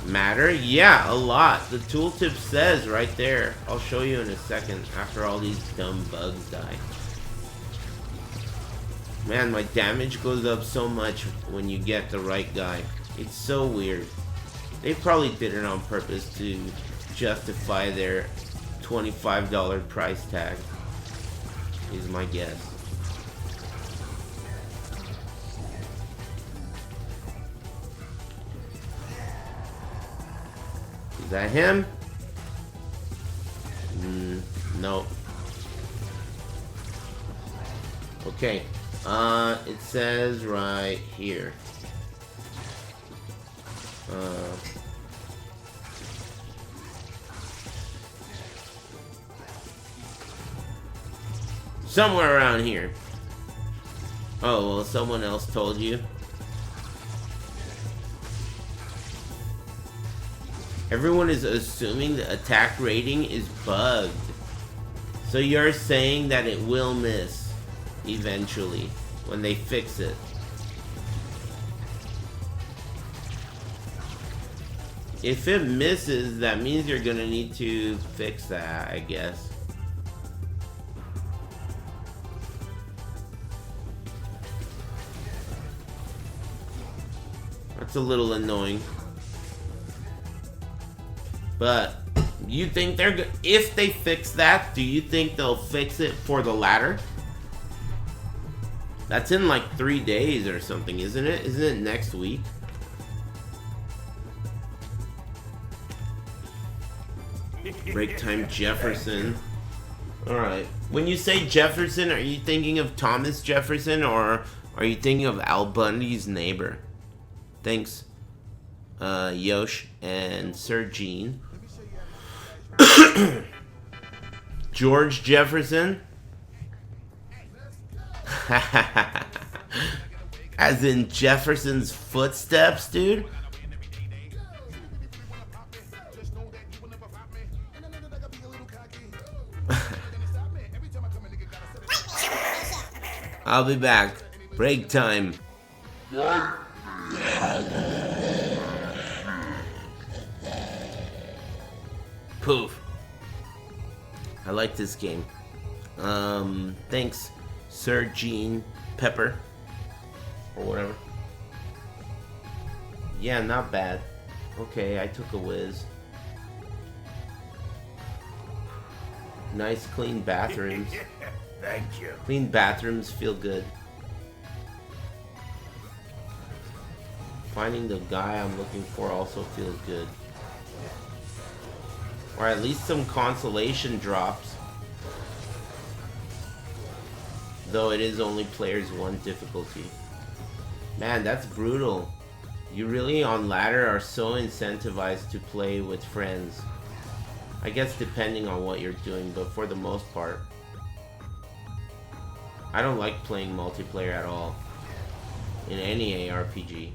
matter? Yeah, a lot. The tooltip says right there. I'll show you in a second after all these dumb bugs die. Man, my damage goes up so much when you get the right guy. It's so weird. They probably did it on purpose to justify their $25 price tag, is my guess. Is that him? No. Okay. It says right here. Somewhere around here. Oh, well, someone else told you. Everyone is assuming the attack rating is bugged. So you're saying that it will miss eventually when they fix it. If it misses, that means you're gonna need to fix that, I guess. That's a little annoying. But you think they're if they fix that, do you think they'll fix it for the ladder? That's in like 3 days or something, isn't it? Isn't it next week? Break time Jefferson. Alright. When you say Jefferson, are you thinking of Thomas Jefferson or are you thinking of Al Bundy's neighbor? Thanks, Yosh and Sir Gene. George Jefferson? As in Jefferson's footsteps, dude? I'll be back. Break time. Poof. I like this game. Thanks, Sir Gene Pepper. Or whatever. Yeah, not bad. Okay, I took a whiz. Nice clean bathrooms.
Thank you.
Clean bathrooms feel good. Finding the guy I'm looking for also feels good. Or at least some consolation drops. Though it is only players 1 difficulty. Man, that's brutal. You really on ladder are so incentivized to play with friends. I guess depending on what you're doing, but for the most part. I don't like playing multiplayer at all. In any ARPG.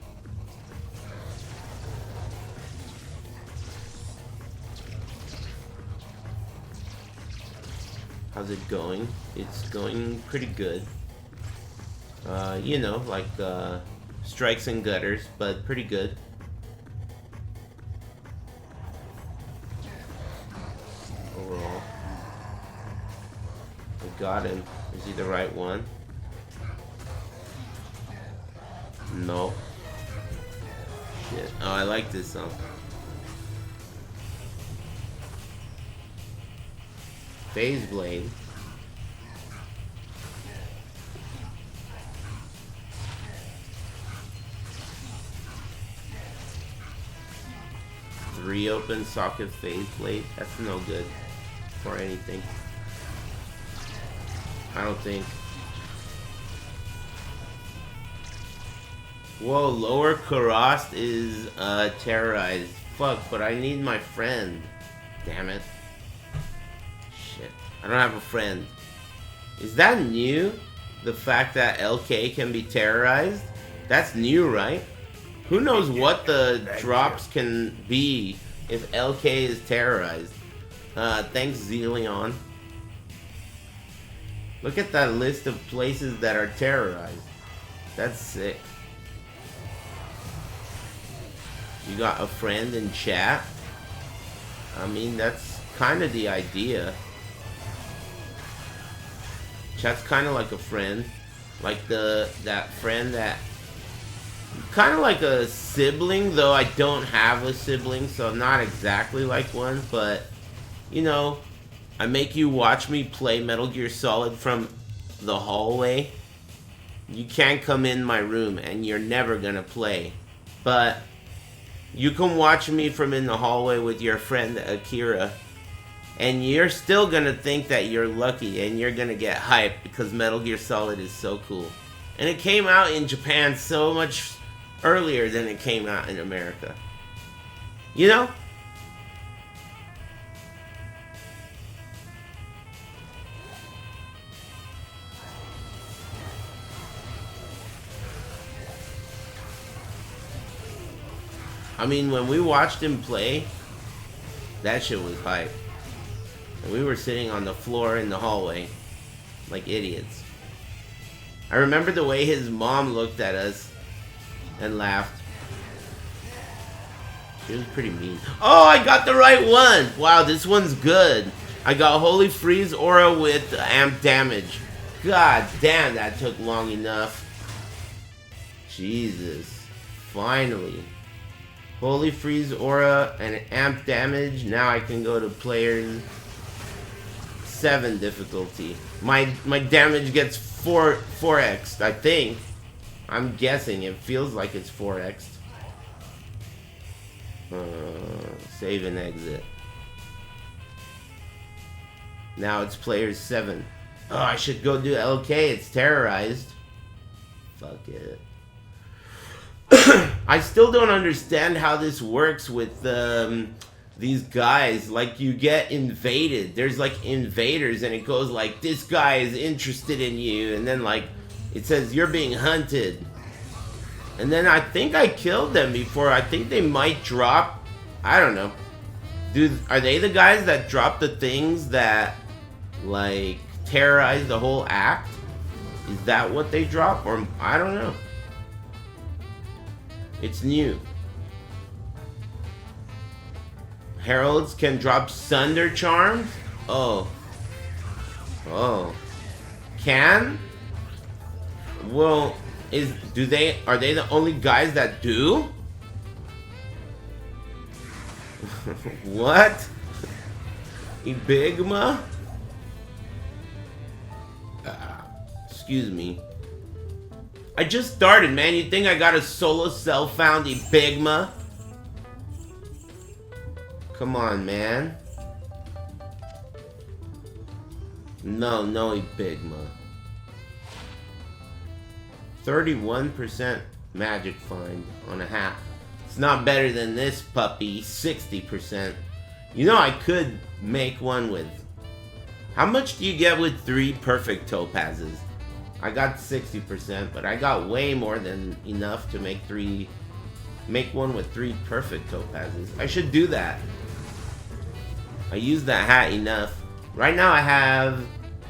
How's it going? It's going pretty good. You know, like strikes and gutters, but pretty good. Overall. We got him. Is he the right one? No. Shit. Oh, I like this song. Phase Blade. Reopen socket Phase Blade. That's no good for anything. I don't think. Whoa, lower Karast is terrorized. Fuck, but I need my friend. Damn it. Shit. I don't have a friend. Is that new? The fact that LK can be terrorized? That's new, right? Who knows what the drops can be if LK is terrorized? Thanks, Zelion. Look at that list of places that are terrorized. That's sick. You got a friend in chat? I mean, that's kind of the idea. Chat's kind of like a friend. Like that friend that... Kind of like a sibling, though I don't have a sibling, so I'm not exactly like one, but... You know, I make you watch me play Metal Gear Solid from the hallway. You can't come in my room, and you're never gonna play. But... You can watch me from in the hallway with your friend Akira, and you're still gonna think that you're lucky, and you're gonna get hyped because Metal Gear Solid is so cool. And it came out in Japan so much earlier than it came out in America. You know? I mean, when we watched him play, that shit was hype. And we were sitting on the floor in the hallway, like idiots. I remember the way his mom looked at us and laughed. She was pretty mean. Oh, I got the right one! Wow, this one's good. I got Holy Freeze Aura with amp damage. God damn, that took long enough. Jesus. Finally. Holy Freeze Aura and amp damage. Now I can go to player 7 difficulty. My damage gets 4x'd, I think. I'm guessing. It feels like it's 4x'd. Save and exit. Now it's player 7. Oh, I should go do LK. It's terrorized. Fuck it. I still don't understand how this works with these guys. Like, you get invaded. There's like invaders, and it goes like, this guy is interested in you, and then like it says you're being hunted. And then I think I killed them before. I think they might drop. I don't know. Dude, are they the guys that drop the things that like terrorize the whole act? Is that what they drop? Or I don't know. It's new. Heralds can drop Sunder Charms? Oh. Oh. Can? Well, are they the only guys that do? What? Ibigma? Excuse me. I just started, man. You think I got a solo self-found Ebigma? Come on, man. No Ebigma. 31% magic find on a hat. It's not better than this puppy, 60%. You know, I could make one with... How much do you get with 3 perfect topazes? I got 60%, but I got way more than enough to make one with 3 perfect topazes. I should do that. I use that hat enough. Right now I have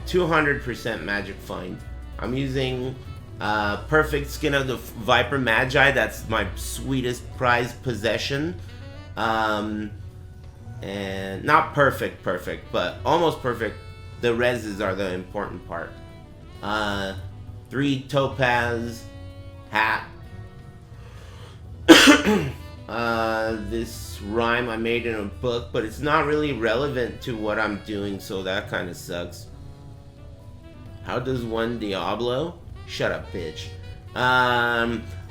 200% magic find. I'm using perfect skin of the Viper Magi. That's my sweetest prized possession. And not perfect, but almost perfect. The reses are the important part. 3 topaz hat. This rhyme I made in a book, but it's not really relevant to what I'm doing, so that kind of sucks. How does one Diablo? Shut up, bitch.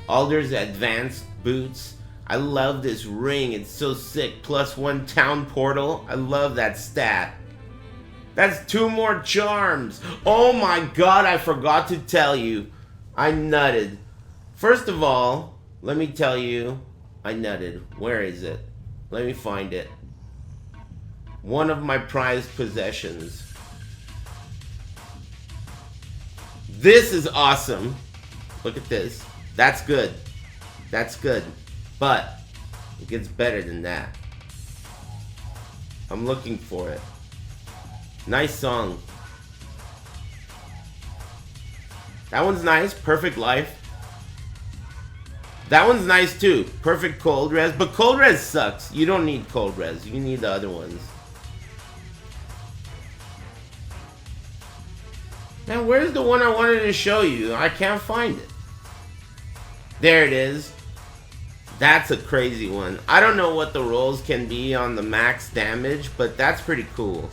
Alder's advanced boots. I love this ring. It's so sick. +1 town portal. I love that stat. That's 2 more charms. Oh my god, I forgot to tell you. I nutted. First of all, let me tell you, I nutted. Where is it? Let me find it. One of my prized possessions. This is awesome. Look at this. That's good. That's good. But it gets better than that. I'm looking for it. Nice song. That one's nice. Perfect life. That one's nice too. Perfect cold res. But cold res sucks. You don't need cold res. You need the other ones. Now where's the one I wanted to show you? I can't find it. There it is. That's a crazy one. I don't know what the rolls can be on the max damage, but that's pretty cool.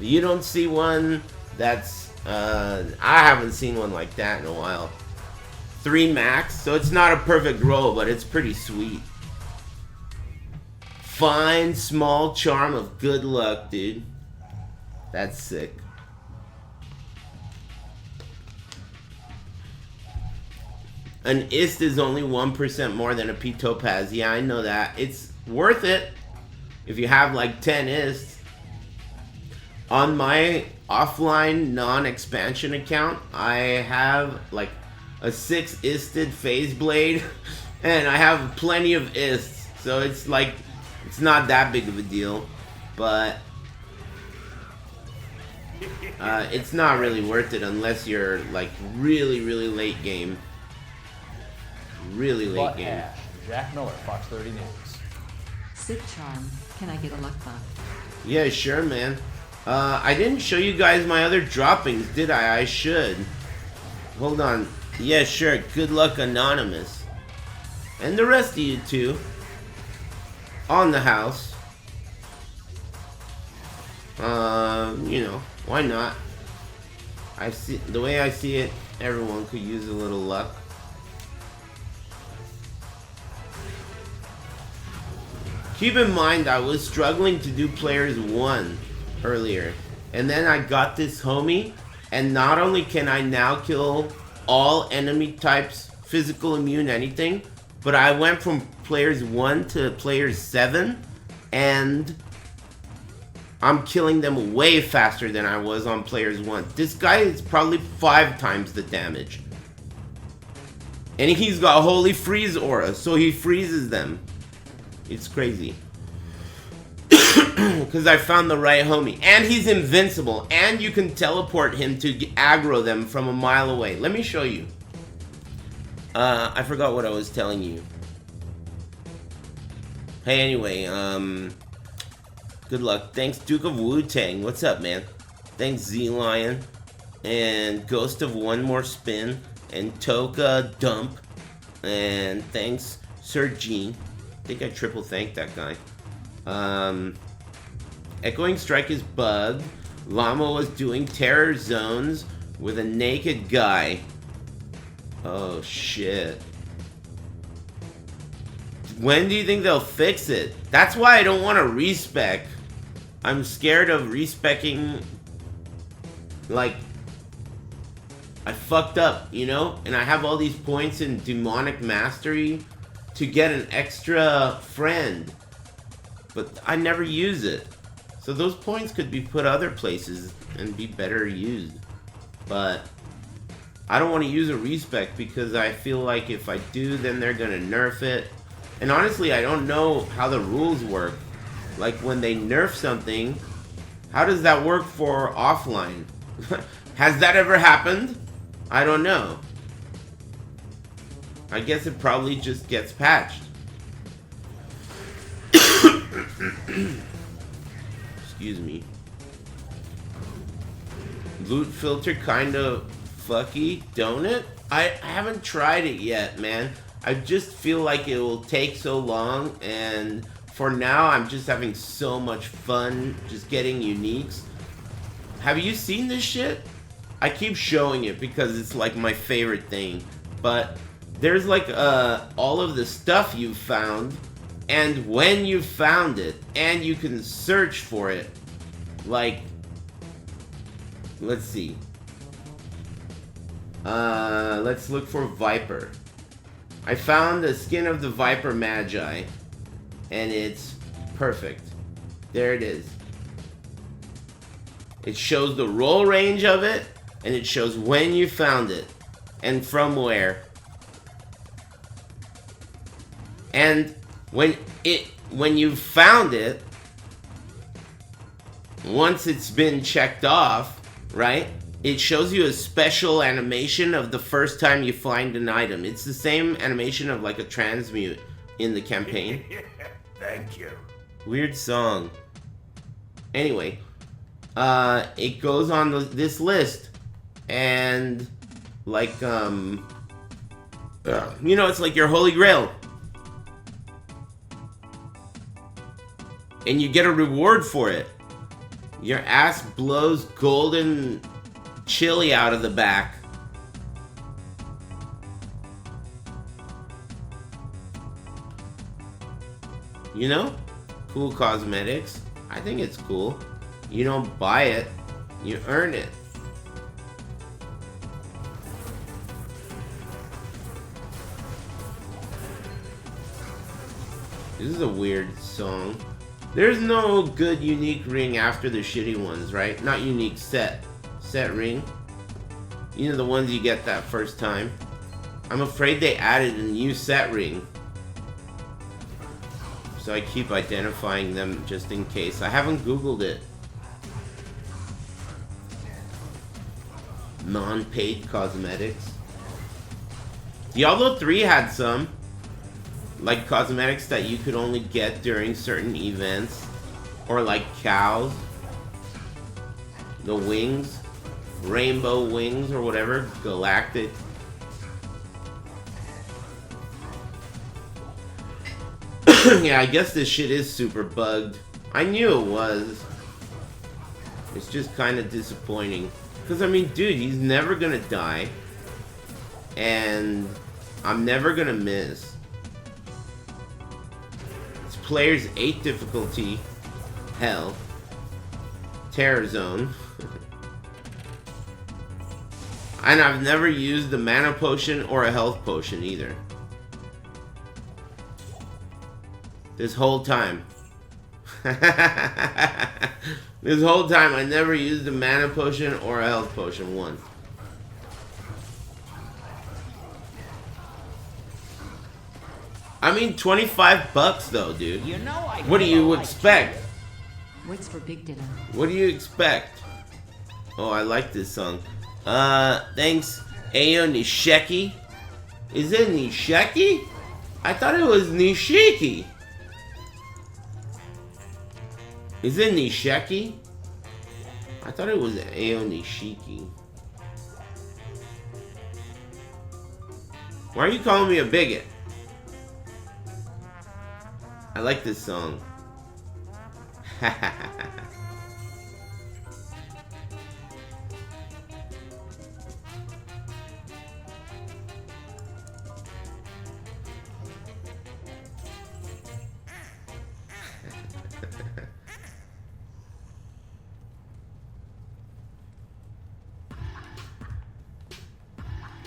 You don't see one that's... I haven't seen one like that in a while. 3 max, so it's not a perfect roll, but it's pretty sweet. Fine, small charm of good luck, dude. That's sick. An ist is only 1% more than a P topaz. Yeah, I know that. It's worth it if you have like 10 ists. On my offline non-expansion account, I have like a 6 isted phase blade, and I have plenty of ists, so it's like, it's not that big of a deal, but it's not really worth it unless you're like really late game. Really late game.
Jack Miller, Fox 30 News.
Sick charm. Can I get a luck buff?
Yeah, sure, man. I didn't show you guys my other droppings, did I? I should. Hold on. Yeah, sure. Good luck, Anonymous. And the rest of you too. On the house. You know, why not? I see the way I see it, everyone could use a little luck. Keep in mind, I was struggling to do players 1 earlier. And then I got this homie, and not only can I now kill all enemy types, physical, immune, anything, but I went from players 1 to players 7, and I'm killing them way faster than I was on players 1. This guy is probably 5 times the damage. And he's got Holy Freeze aura, so he freezes them. It's crazy. Because I found the right homie. And he's invincible. And you can teleport him to aggro them from a mile away. Let me show you. I forgot what I was telling you. Hey, anyway, good luck. Thanks, Duke of Wu-Tang. What's up, man? Thanks, Z-Lion. And Ghost of One More Spin. And Toka Dump. And thanks, Sir G. I think I triple thanked that guy. Echoing Strike is bugged. Llama was doing terror zones with a naked guy. Oh shit. When do you think they'll fix it? That's why I don't want to respec. I'm scared of respecing. Like, I fucked up, you know? And I have all these points in demonic mastery to get an extra friend. But I never use it. So those points could be put other places and be better used. But I don't want to use a respec because I feel like if I do, then they're gonna nerf it. And honestly, I don't know how the rules work. Like when they nerf something, how does that work for offline? Has that ever happened? I don't know. I guess it probably just gets patched. Excuse me. Loot filter kind of fucky, don't it? I haven't tried it yet, man. I just feel like it will take so long, and for now I'm just having so much fun just getting uniques. Have you seen this shit? I keep showing it because it's like my favorite thing, but there's like all of the stuff you've found and when you found it, and you can search for it. Like, let's see. Let's look for Viper. I found the skin of the Viper Magi, and it's perfect. There it is. It shows the roll range of it, and it shows when you found it, and from where. And when you found it, once it's been checked off, right? It shows you a special animation of the first time you find an item. It's the same animation of like a transmute in the campaign.
Thank you.
Weird song. Anyway, it goes on this list, and like you know, it's like your holy grail, and you get a reward for it. Your ass blows golden chili out of the back. You know? Cool cosmetics. I think it's cool. You don't buy it, you earn it. This is a weird song. There's no good unique ring after the shitty ones, right? Not unique set. Set ring. You know, the ones you get that first time. I'm afraid they added a new set ring. So I keep identifying them just in case. I haven't Googled it. Non-paid cosmetics. Diablo 3 had some. Like cosmetics that you could only get during certain events. Or like cows. The wings. Rainbow wings or whatever. Galactic. Yeah, I guess this shit is super bugged. I knew it was. It's just kind of disappointing. Because, I mean, dude, he's never gonna die. And I'm never gonna miss. It's player's 8 difficulty. Hell. Terror zone. And I've never used the mana potion or a health potion either. This whole time. This whole time I never used a mana potion or a health potion once. I mean, $25 though, dude.
You know I
what do you expect?
What's for big dinner?
What do you expect? Oh, I like this song. Thanks, Ayo Nishiki. Is it Nishiki? I thought it was Nishiki. Is it Nishiki? I thought it was Ayo Nishiki. Why are you calling me a bigot? I like this song.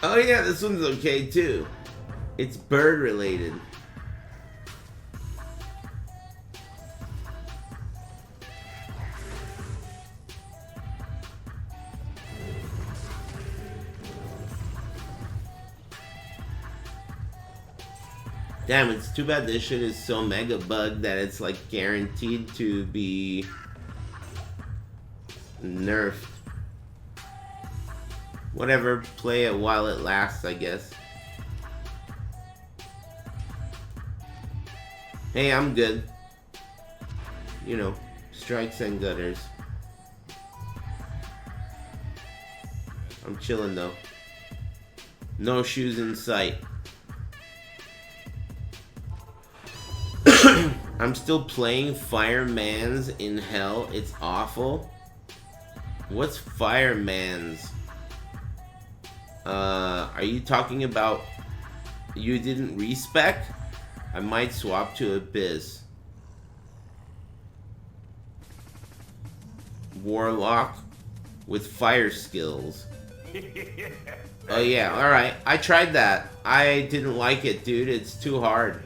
Oh yeah, this one's okay too. It's bird related. Damn, it's too bad this shit is so mega bugged that it's like guaranteed to be nerfed. Whatever, play it while it lasts, I guess. Hey, I'm good. You know, strikes and gutters. I'm chilling though. No shoes in sight. I'm still playing Fireman's in Hell. It's awful. What's Fireman's? Are you talking about you didn't respec? I might swap to Abyss. Warlock with fire skills. Oh yeah, alright. I tried that. I didn't like it, dude. It's too hard.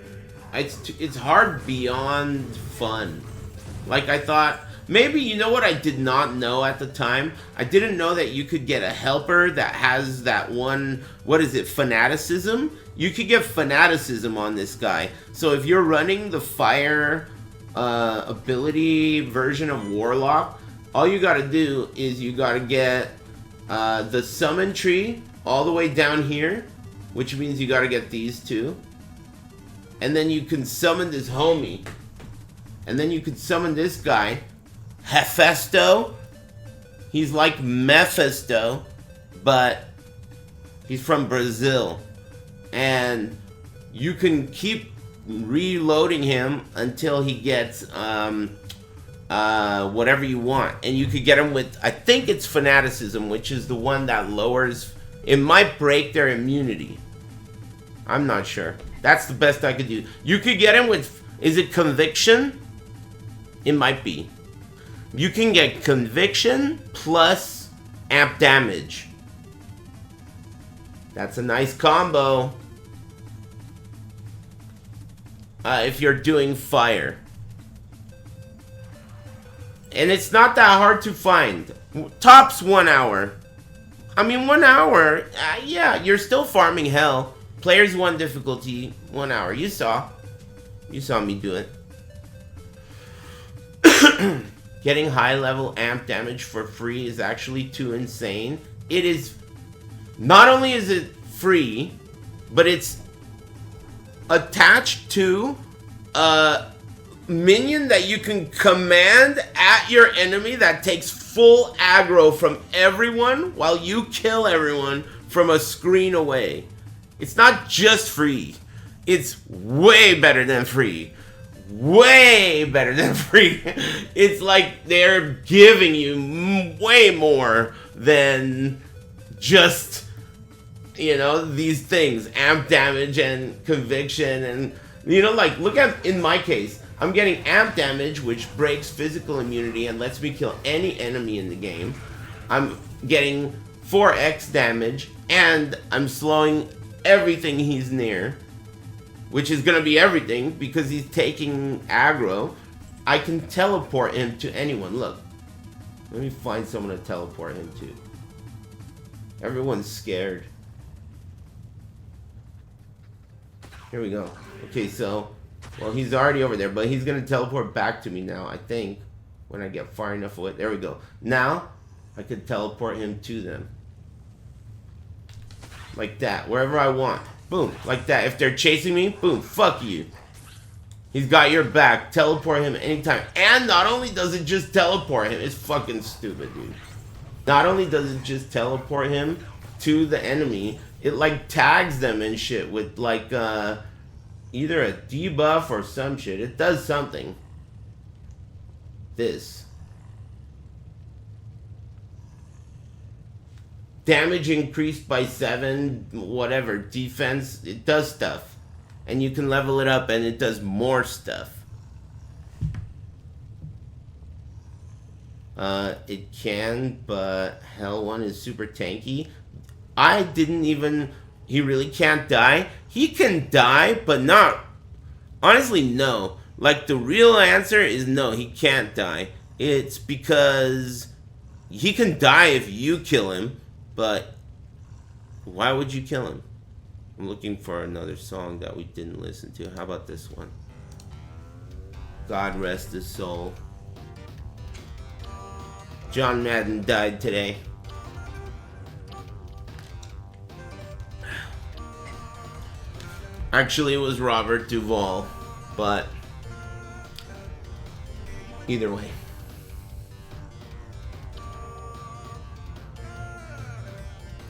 It's hard beyond fun. Like I thought, maybe, you know what I did not know at the time? I didn't know that you could get a helper that has that one, what is it, fanaticism? You could get fanaticism on this guy. So if you're running the fire ability version of Warlock, all you gotta do is you gotta get the summon tree all the way down here, which means you gotta get these two. And then you can summon this homie. And then you can summon this guy, Hephaestus. He's like Mephisto, but he's from Brazil. And you can keep reloading him until he gets whatever you want. And you could get him with, I think it's fanaticism, which is the one that lowers, it might break their immunity. I'm not sure. That's the best I could do. You could get him with, is it conviction? It might be. You can get conviction plus amp damage. That's a nice combo. If you're doing fire. And it's not that hard to find. Tops 1 hour. I mean, 1 hour, yeah, you're still farming hell. Players 1 difficulty, 1 hour. You saw me do it. Getting high level amp damage for free is actually too insane. It is, not only is it free, but it's attached to a minion that you can command at your enemy that takes full aggro from everyone while you kill everyone from a screen away. It's not just free. It's way better than free. Way better than free. It's like they're giving you way more than just, you know, these things. Amp damage and conviction and, you know, like, look at, in my case, I'm getting amp damage, which breaks physical immunity and lets me kill any enemy in the game. I'm getting 4x damage, and I'm slowing everything he's near, which is going to be everything because he's taking aggro. I can teleport him to anyone. Look, let me find someone to teleport him to. Everyone's scared. Here we go. Okay, so, well, he's already over there, but he's going to teleport back to me now, I think, when I get far enough away. There we go. Now, I could teleport him to them. Like that, wherever I want. Boom, like that. If they're chasing me, boom, fuck you. He's got your back. Teleport him anytime. And not only does it just teleport him, it's fucking stupid, dude. Not only does it just teleport him to the enemy, it like tags them and shit with like either a debuff or some shit. It does something. This. Damage increased by 7, whatever, defense, it does stuff. And you can level it up and it does more stuff. It can, but Hell 1 is super tanky. I didn't even... He really can't die? He can die, but not... Honestly, no. Like, the real answer is no, he can't die. It's because he can die if you kill him, but why would you kill him? I'm looking for another song that we didn't listen to. How about this one? God rest his soul. John Madden died today. Actually, it was Robert Duvall, but either way.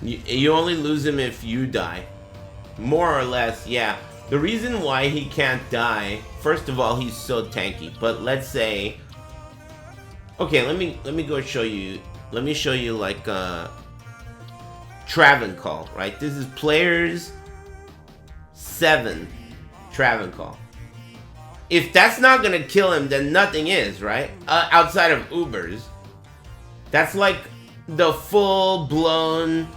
You only lose him if you die. More or less, yeah. The reason why he can't die, first of all, he's so tanky. But let's say, okay, let me go show you. Let me show you like Travancore, right? This is players 7 Travancore. If that's not gonna kill him, then nothing is, right? Outside of Ubers, that's like the full-blown.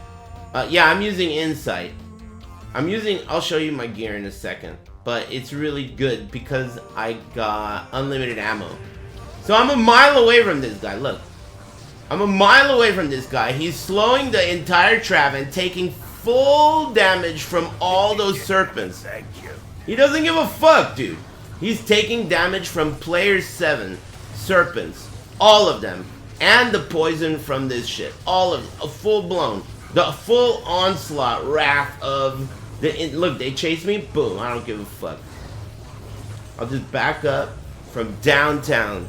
Yeah, I'm using Insight. I'll show you my gear in a second, but it's really good because I got unlimited ammo. So I'm a mile away from this guy, look. I'm a mile away from this guy. He's slowing the entire Trav and taking full damage from all those serpents.
Thank you.
He doesn't give a fuck, dude. He's taking damage from player 7 serpents. All of them. And the poison from this shit. All of it. Full blown. The full onslaught wrath of look, they chase me, boom, I don't give a fuck. I'll just back up from downtown.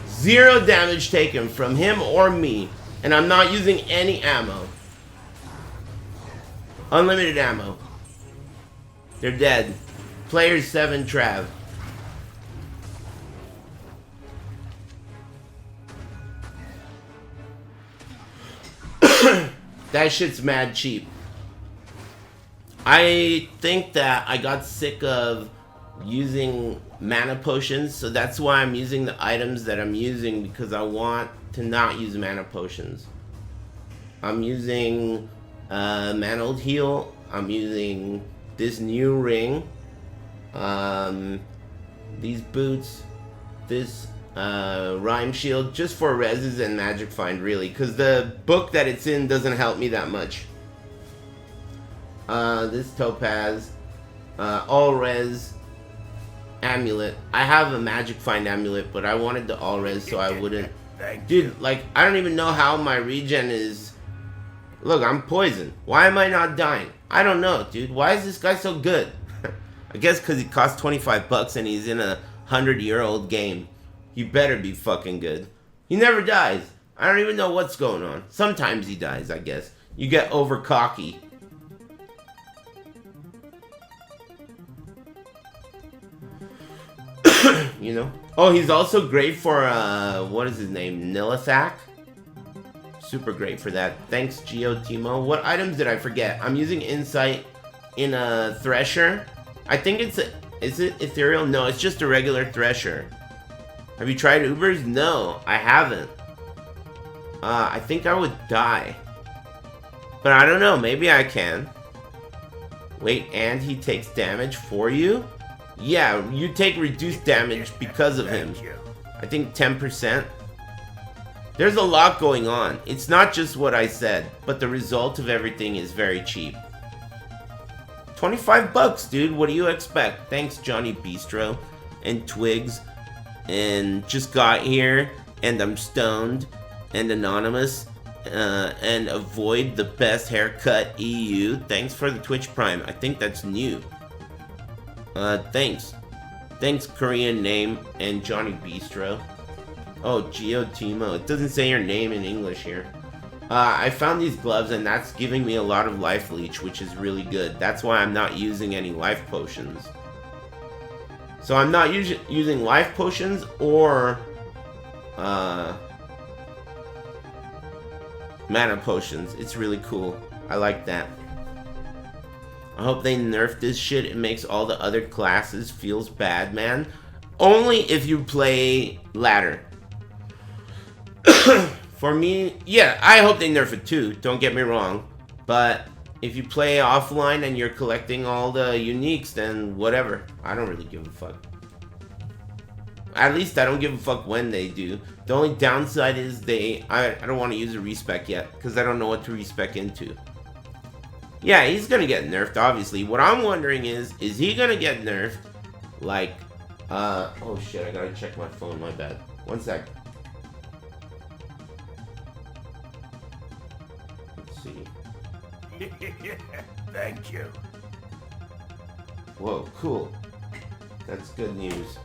0 damage taken from him or me. And I'm not using any ammo. Unlimited ammo. They're dead. Player 7 Trav. That shit's mad cheap. I think that I got sick of using mana potions, so that's why I'm using the items that I'm using, because I want to not use mana potions. I'm using Mantled Heal. I'm using this new ring. These boots. This Rhyme Shield, just for reses and Magic Find, really, because the book that it's in doesn't help me that much. This Topaz, all res amulet. I have a Magic Find amulet, but I wanted the all res so I wouldn't. Dude, like, I don't even know how my regen is. Look, I'm poisoned. Why am I not dying? I don't know, dude. Why is this guy so good? I guess because he costs 25 bucks and he's in a 100-year-old game. He better be fucking good. He never dies. I don't even know what's going on. Sometimes he dies, I guess. You get over cocky. You know? Oh, he's also great for, what is his name? Nilithak? Super great for that. Thanks, GeoTimo. What items did I forget? I'm using Insight in a Thresher. I think it's a... Is it Ethereal? No, it's just a regular Thresher. Have you tried Ubers? No, I haven't. I think I would die. But I don't know. Maybe I can. Wait, and he takes damage for you? Yeah, you take reduced damage because of him. I think 10%. There's a lot going on. It's not just what I said, but the result of everything is very cheap. 25 bucks, dude. What do you expect? Thanks, Johnny Bistro and Twigs. And just got here, and I'm stoned, and anonymous, and avoid the best haircut EU. Thanks for the Twitch Prime. I think that's new. Thanks. Thanks, Korean name, and Johnny Bistro. Oh, GeoTimo. It doesn't say your name in English here. I found these gloves, and that's giving me a lot of life leech, which is really good. That's why I'm not using any life potions. So I'm not using life potions or mana potions. It's really cool. I like that. I hope they nerf this shit. It makes all the other classes feels bad, man. Only if you play ladder. For me, yeah, I hope they nerf it too. Don't get me wrong. But if you play offline and you're collecting all the uniques, then whatever. I don't really give a fuck. At least I don't give a fuck when they do. The only downside is I don't want to use a respec yet, because I don't know what to respec into. Yeah, he's gonna get nerfed, obviously. What I'm wondering is he gonna get nerfed? Like, oh shit, I gotta check my phone, my bad. One sec. Let's see.
Thank you.
Whoa, cool. That's good news.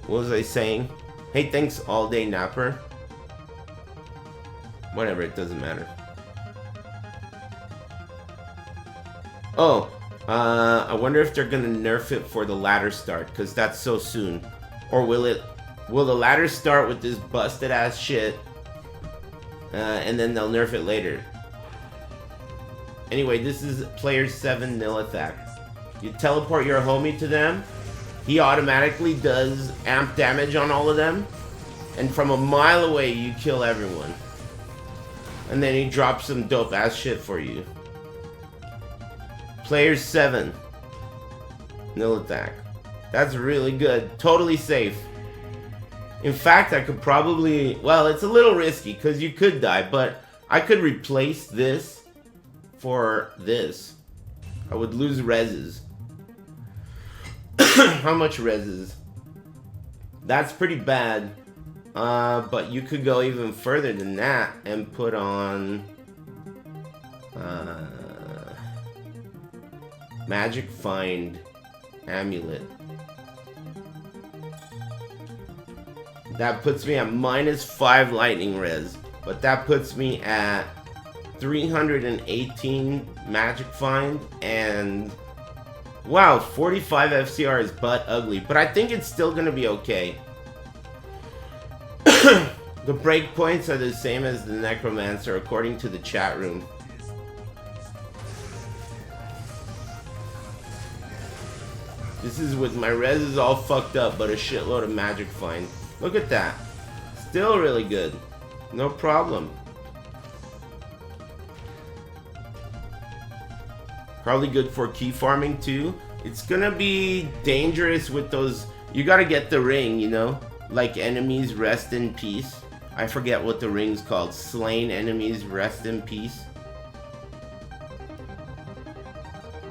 What was I saying? Hey, thanks all day napper. Whatever, it doesn't matter. Oh, I wonder if they're gonna nerf it for the ladder start, because that's so soon. Or will the ladder start with this busted ass shit, and then they'll nerf it later? Anyway, this is player 7 Nilithak. You teleport your homie to them, he automatically does amp damage on all of them, and from a mile away you kill everyone. And then he drops some dope ass shit for you. Player 7 Nilithak. That's really good. Totally safe. In fact, I could probably... Well, it's a little risky because you could die, but I could replace this for this. I would lose reses. How much reses? That's pretty bad. But you could go even further than that and put on... Magic Find Amulet. That puts me at -5 lightning res. But that puts me at 318 Magic Find and... Wow, 45 FCR is butt ugly. But I think it's still gonna be okay. The breakpoints are the same as the Necromancer according to the chat room. This is with my res is all fucked up, but a shitload of magic find. Look at that. Still really good. No problem. Probably good for key farming too. It's gonna be dangerous with those. You gotta get the ring, you know? Like enemies rest in peace. I forget what the ring's called. Slain enemies rest in peace.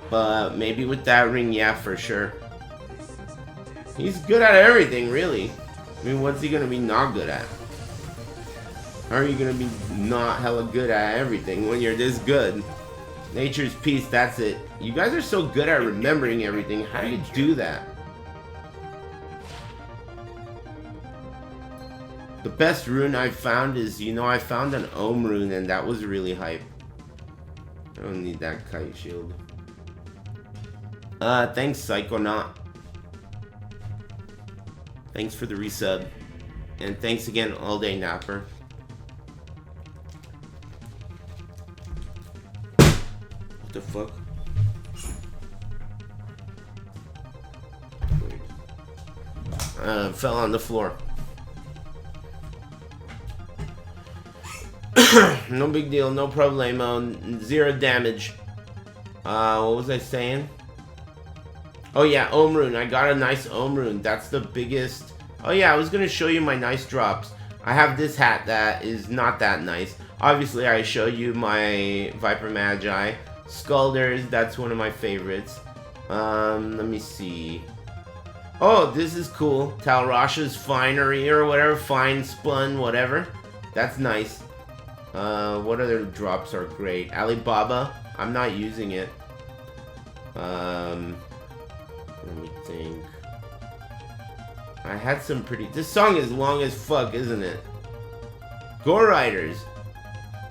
But maybe with that ring, yeah, for sure. He's good at everything, really. I mean, what's he gonna be not good at? How are you gonna be not hella good at everything when you're this good? Nature's peace, that's it. You guys are so good at remembering everything. How do you do that? The best rune I've found is, you know, I found an Ohm rune and that was really hype. I don't need that kite shield. Thanks, Psychonaut. Thanks for the resub. And thanks again, All Day Napper. What the fuck? Weird. Fell on the floor. No big deal, no problemo. 0 damage. What was I saying? Oh yeah, Ohm rune. I got a nice Ohm rune. That's the biggest. Oh yeah, I was gonna show you my nice drops. I have this hat that is not that nice. Obviously, I show you my Viper Magi. Skulders, that's one of my favorites. Let me see. Oh, this is cool. Talrasha's Finery or whatever. Fine Spun, whatever. That's nice. What other drops are great? Alibaba. I'm not using it. Let me think. I had some pretty... This song is long as fuck, isn't it? Gore Riders.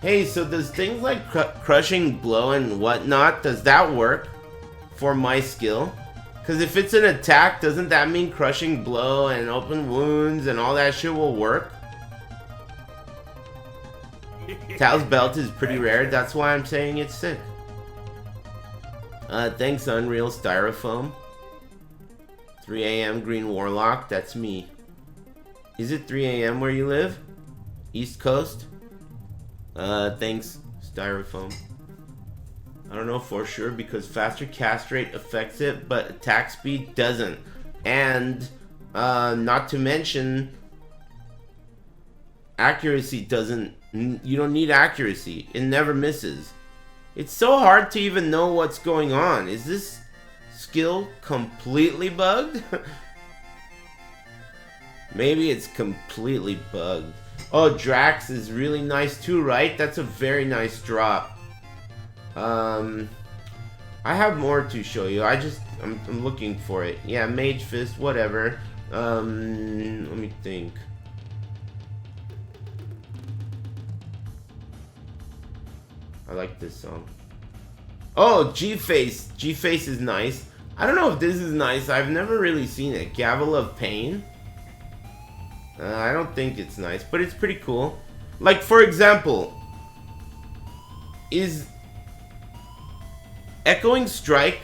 Hey, so does things like crushing blow and whatnot, does that work for my skill? Because if it's an attack, doesn't that mean crushing blow and open wounds and all that shit will work? Tal's belt is pretty rare, that's why I'm saying it's sick. Thanks, Unreal Styrofoam. 3 a.m. Green Warlock, that's me. Is it 3 a.m. where you live? East Coast? Thanks, Styrofoam. I don't know for sure because faster cast rate affects it, but attack speed doesn't. And not to mention, accuracy doesn't. You don't need accuracy. It never misses. It's so hard to even know what's going on. Is this skill completely bugged? Maybe it's completely bugged. Oh, Drax is really nice too, right? That's a very nice drop. I have more to show you. I'm looking for it. Yeah, Mage Fist, whatever. Let me think. I like this song. Oh, G-Face. G-Face is nice. I don't know if this is nice. I've never really seen it. Gavel of Pain. I don't think it's nice, but it's pretty cool. Like, for example, is Echoing Strike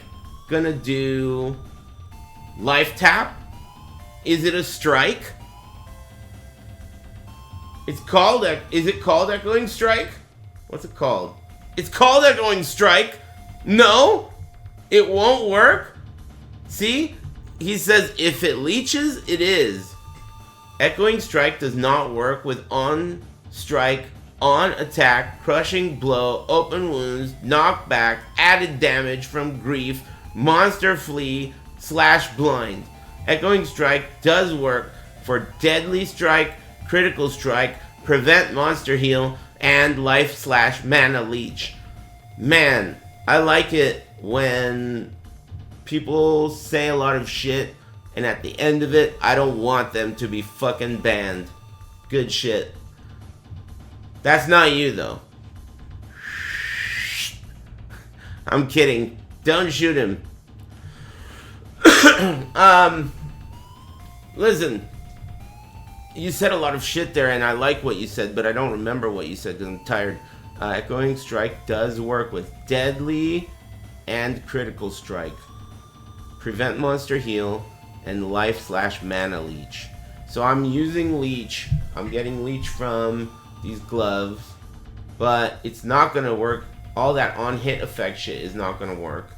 gonna do Life Tap? Is it a strike? It's called, is it called Echoing Strike? What's it called? It's called Echoing Strike. No, it won't work. See, he says if it leeches, it is. Echoing Strike does not work with on strike, on attack, crushing blow, open wounds, knockback, added damage from grief, monster flee, / blind. Echoing Strike does work for deadly strike, critical strike, prevent monster heal, and life / mana leech. Man, I like it when people say a lot of shit and at the end of it, I don't want them to be fucking banned. Good shit. That's not you though. I'm kidding. Don't shoot him. Listen. You said a lot of shit there, and I like what you said, but I don't remember what you said because I'm tired. Echoing Strike does work with Deadly and Critical Strike. Prevent Monster Heal and Life / Mana Leech. So I'm using Leech. I'm getting Leech from these gloves, but it's not going to work. All that on-hit effect shit is not going to work.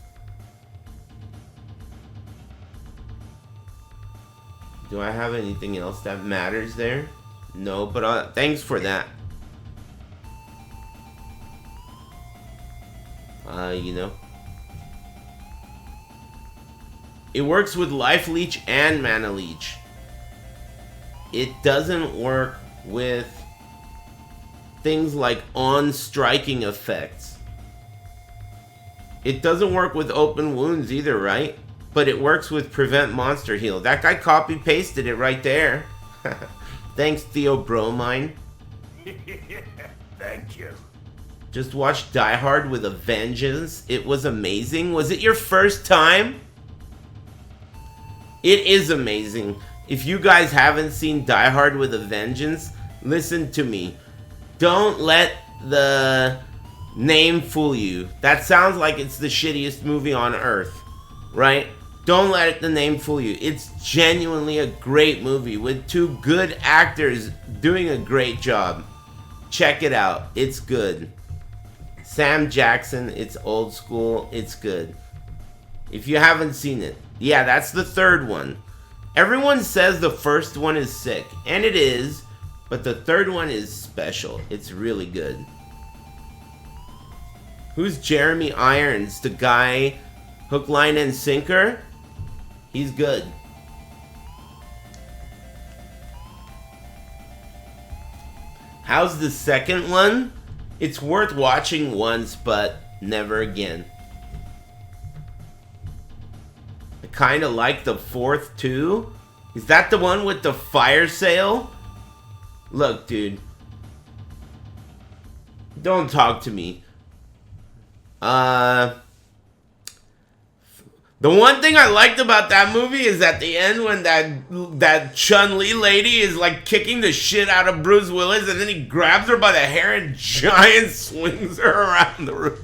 Do I have anything else that matters there? No, but thanks for that. You know. It works with Life Leech and Mana Leech. It doesn't work with things like on-striking effects. It doesn't work with open wounds either, right? But it works with Prevent Monster Heal. That guy copy-pasted it right there. Thanks, Theo Bromine.
Thank you.
Just watched Die Hard with a Vengeance. It was amazing. Was it your first time? It is amazing. If you guys haven't seen Die Hard with a Vengeance, listen to me. Don't let the name fool you. That sounds like it's the shittiest movie on earth, right? Don't let the name fool you. It's genuinely a great movie with two good actors doing a great job. Check it out. It's good. Sam Jackson, it's old school. It's good. If you haven't seen it. Yeah, that's the third one. Everyone says the first one is sick. And it is. But the third one is special. It's really good. Who's Jeremy Irons? The guy, hook, line, and sinker? He's good. How's the second one? It's worth watching once, but never again. I kind of like the fourth too. Is that the one with the fire sale? Look, dude. Don't talk to me. The one thing I liked about that movie is at the end when that Chun-Li lady is like kicking the shit out of Bruce Willis and then he grabs her by the hair and giant swings her around the room.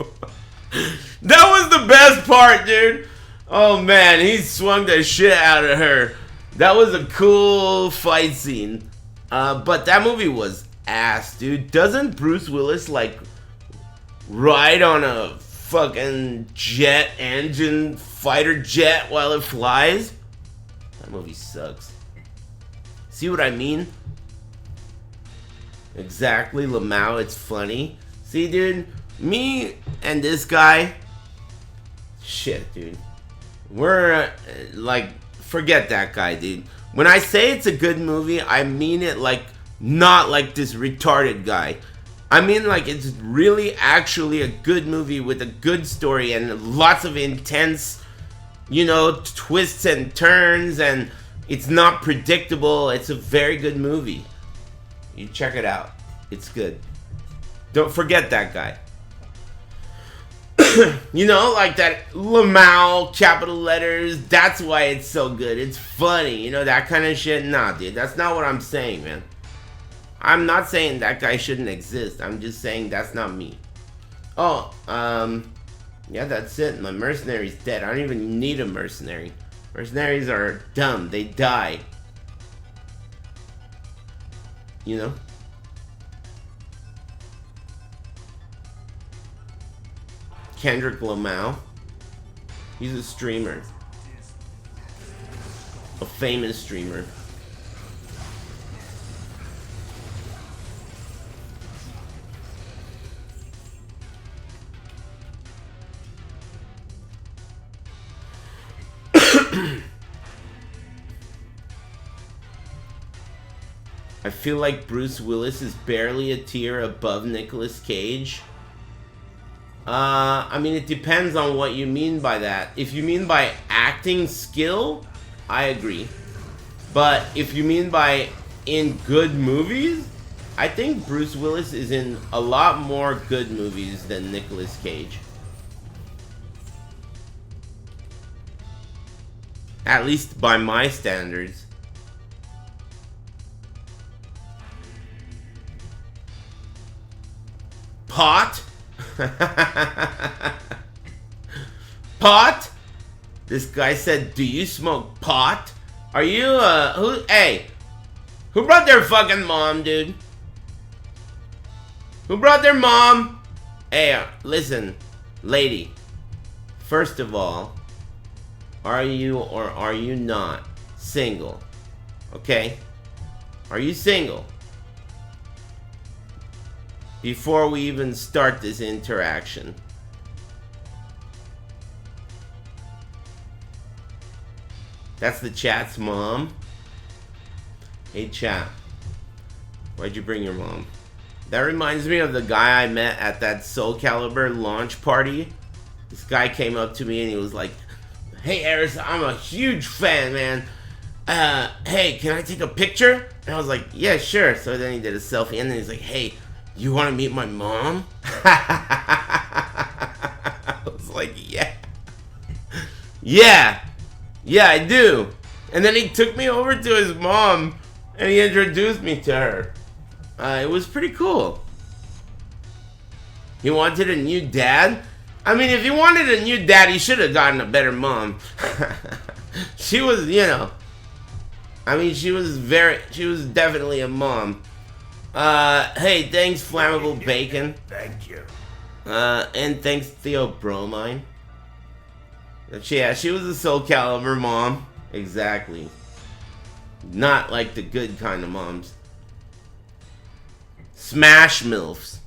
That was the best part, dude. Oh man, he swung the shit out of her. That was a cool fight scene. But that movie was ass, dude. Doesn't Bruce Willis like ride on a fucking jet engine fighter jet while it flies. That movie sucks. See what I mean? Exactly, Lamau, it's funny. See, dude, me and this guy, shit, dude. We're, like, forget that guy, dude. When I say it's a good movie, I mean it like, not like this retarded guy. I mean like it's really actually a good movie with a good story and lots of intense, you know, twists and turns, and it's not predictable. It's a very good movie. You check it out. It's good. Don't forget that guy. You know, like that Lamau, capital letters. That's why it's so good. It's funny. You know, that kind of shit. Nah, dude. That's not what I'm saying, man. I'm not saying that guy shouldn't exist. I'm just saying that's not me. Oh, yeah, that's it. My mercenary's dead. I don't even need a mercenary. Mercenaries are dumb. They die. You know? Kendrick Lamau. He's a streamer. A famous streamer. I feel like Bruce Willis is barely a tier above Nicolas Cage. I mean, it depends on what you mean by that. If you mean by acting skill, I agree. But if you mean by in good movies, I think Bruce Willis is in a lot more good movies than Nicolas Cage. At least by my standards. Pot? Pot? This guy said, do you smoke pot? Are you, who, hey, who brought their fucking mom, dude? Who brought their mom? Hey, listen, lady, first of all, are you or are you not single? Okay? Are you single? Before we even start this interaction. That's the chat's mom. Hey chat, why'd you bring your mom? That reminds me of the guy I met at that Soul Calibur launch party. This guy came up to me and he was like, hey Eris, I'm a huge fan, man. Hey, can I take a picture? And I was like, yeah, sure. So then he did a selfie and then he's like, hey, you want to meet my mom? I was like, yeah. Yeah, I do. And then he took me over to his mom and he introduced me to her. It was pretty cool. He wanted a new dad? I mean, if he wanted a new dad, he should have gotten a better mom. She was, you know, I mean, she was definitely a mom. Hey, thanks, Flammable Bacon.
Thank you.
And thanks, Theo Bromine. Yeah, she was a Soul Calibur mom. Exactly. Not like the good kind of moms. Smash MILFs.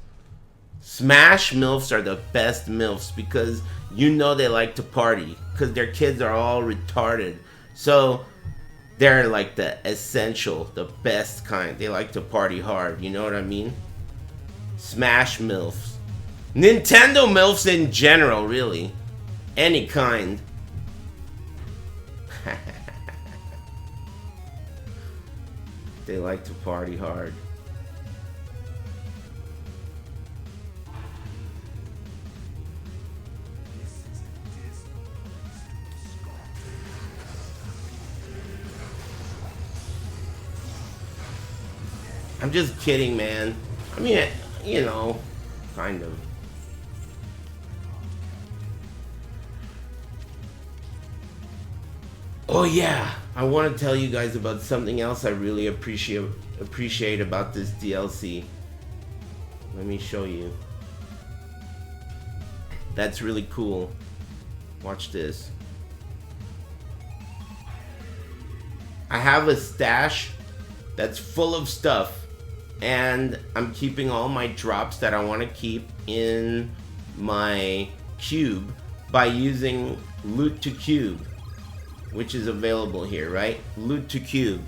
Smash MILFs are the best MILFs because you know they like to party. Because their kids are all retarded. So they're like the essential, the best kind. They like to party hard, you know what I mean? Smash MILFs. Nintendo MILFs in general, really. Any kind. They like to party hard. I'm just kidding, man. I mean, you know, kind of. Oh yeah, I want to tell you guys about something else I really appreciate about this DLC. Let me show you. That's really cool. Watch this. I have a stash that's full of stuff, and I'm keeping all my drops that I want to keep in my cube by using loot to cube, which is available here, right? Loot to cube.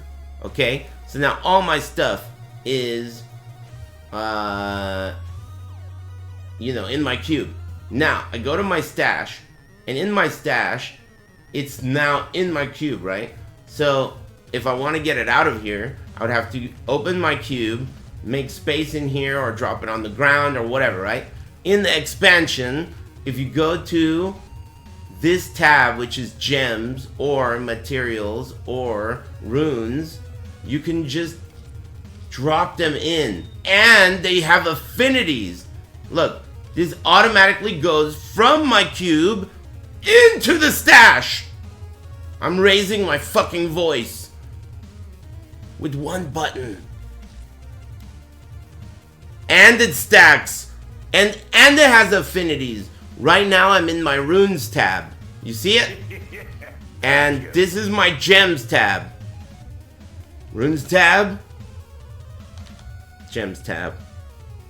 Okay, so now all my stuff is you know, in my cube. Now I go to my stash, and in my stash it's now in my cube, right? So if I want to get it out of here, I would have to open my cube, make space in here, or drop it on the ground or whatever, right? In the expansion, if you go to this tab, which is gems or materials or runes, you can just drop them in, and they have affinities. Look, this automatically goes from my cube into the stash. I'm raising my fucking voice with one button, and it stacks, and it has affinities. Right now I'm in my runes tab. You see it? And this is my gems tab. Runes tab. Gems tab.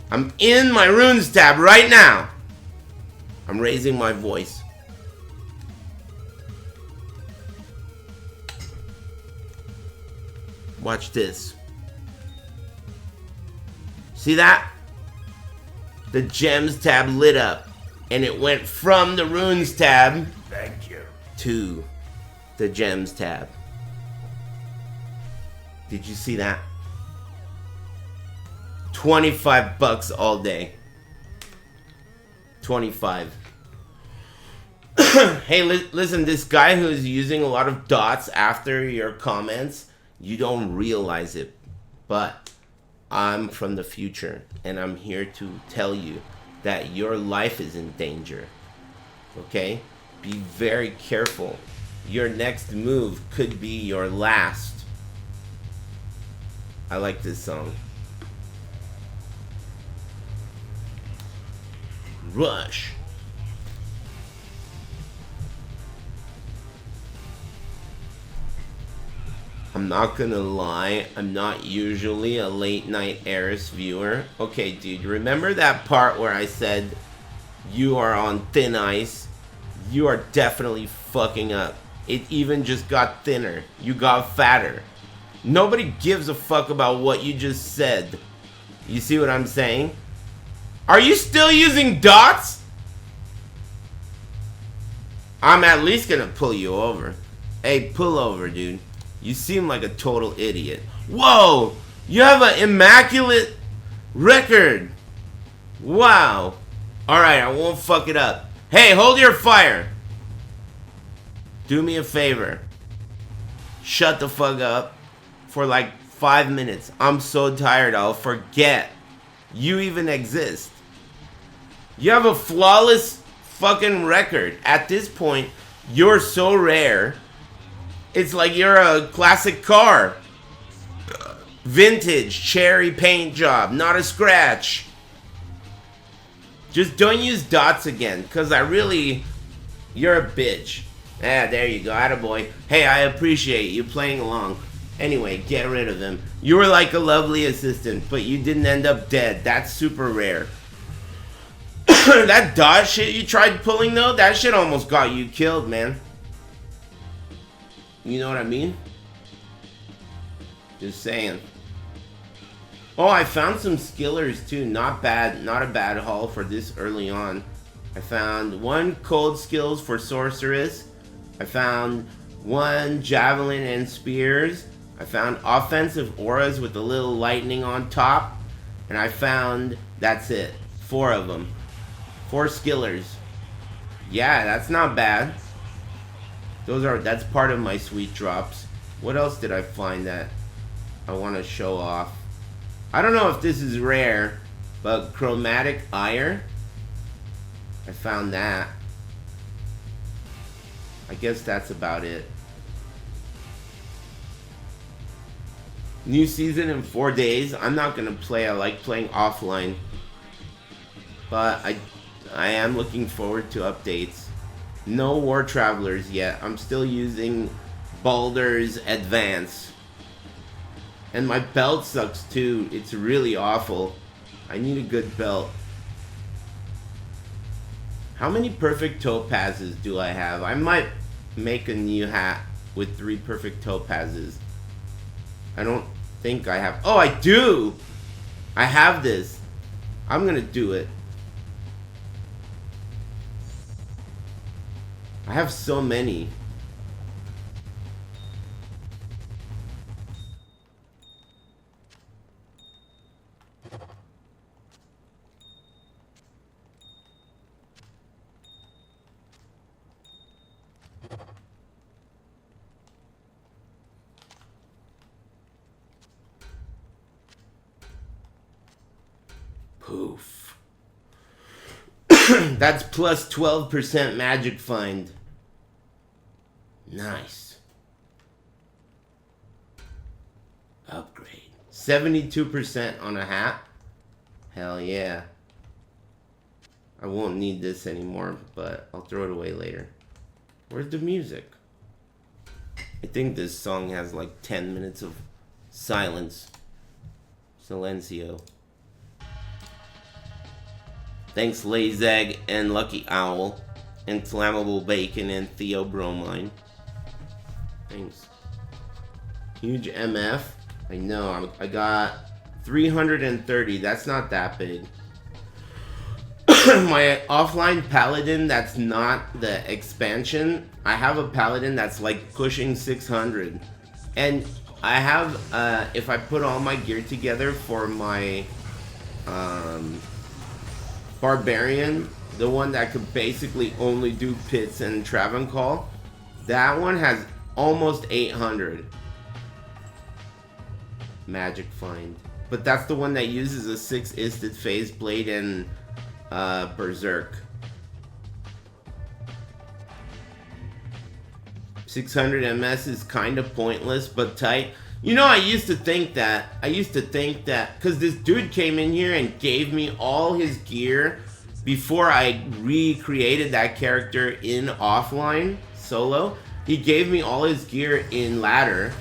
I'm in my runes tab right now. I'm raising my voice. Watch this. See that? The gems tab lit up, and it went from the runes tab
Thank you.
to the gems tab. Did you see that? 25 bucks all day. 25. Hey, listen, this guy who's using a lot of dots after your comments, you don't realize it, but I'm from the future, and I'm here to tell you that your life is in danger. Okay? Be very careful. Your next move could be your last. I like this song. Rush. I'm not gonna lie, I'm not usually a late night Eris viewer. Okay, dude, remember that part where I said you are on thin ice? You are definitely fucking up. It even just got thinner. You got fatter. Nobody gives a fuck about what you just said. You see what I'm saying? Are you still using dots? I'm at least gonna pull you over. Hey, pull over, dude. You seem like a total idiot. Whoa! You have an immaculate record. Wow. Alright, I won't fuck it up. Hey, hold your fire. Do me a favor. Shut the fuck up for like 5 minutes. I'm so tired, I'll forget you even exist. You have a flawless fucking record. At this point, you're so rare. It's like you're a classic car. Vintage, cherry paint job, not a scratch. Just don't use dots again, because you're a bitch. Ah, there you go, attaboy. Hey, I appreciate you playing along. Anyway, get rid of him. You were like a lovely assistant, but you didn't end up dead. That's super rare. That dot shit you tried pulling, though, that shit almost got you killed, man. You know what I mean? Just saying. Oh, I found some skillers too. Not bad. Not a bad haul for this early on. I found 1 cold skills for sorceress. I found 1 javelin and spears. I found offensive auras with a little lightning on top. And I found, that's it, 4 of them. 4 skillers. Yeah, that's not bad. That's part of my sweet drops. What else did I find that I want to show off? I don't know if this is rare, but chromatic ire. I found that. I guess that's about it. New season in 4 days. I'm not gonna play. I like playing offline. But I am looking forward to updates. No War Travelers yet. I'm still using Baldur's Advance. And my belt sucks too. It's really awful. I need a good belt. How many perfect topazes do I have? I might make a new hat with 3 perfect topazes. I don't think I have. Oh, I do! I have this. I'm gonna do it. I have so many. Poof. That's plus 12% magic find. Nice. Upgrade. 72% on a hat. Hell yeah. I won't need this anymore, but I'll throw it away later. Where's the music? I think this song has like 10 minutes of silence. Silencio. Thanks Lazag and Lucky Owl and Flammable Bacon and Theobromine. Thanks. Huge MF. I know, I got 330. That's not that big. My offline paladin that's not the expansion, I have a paladin that's like pushing 600. And I have, if I put all my gear together for my barbarian, the one that could basically only do pits and Travancore, that one has almost 800 magic find. But that's the one that uses a 6-isted phase blade and berserk. 600 MS is kind of pointless but tight. You know, I used to think that because this dude came in here and gave me all his gear before I recreated that character in offline solo. He gave me all his gear in ladder,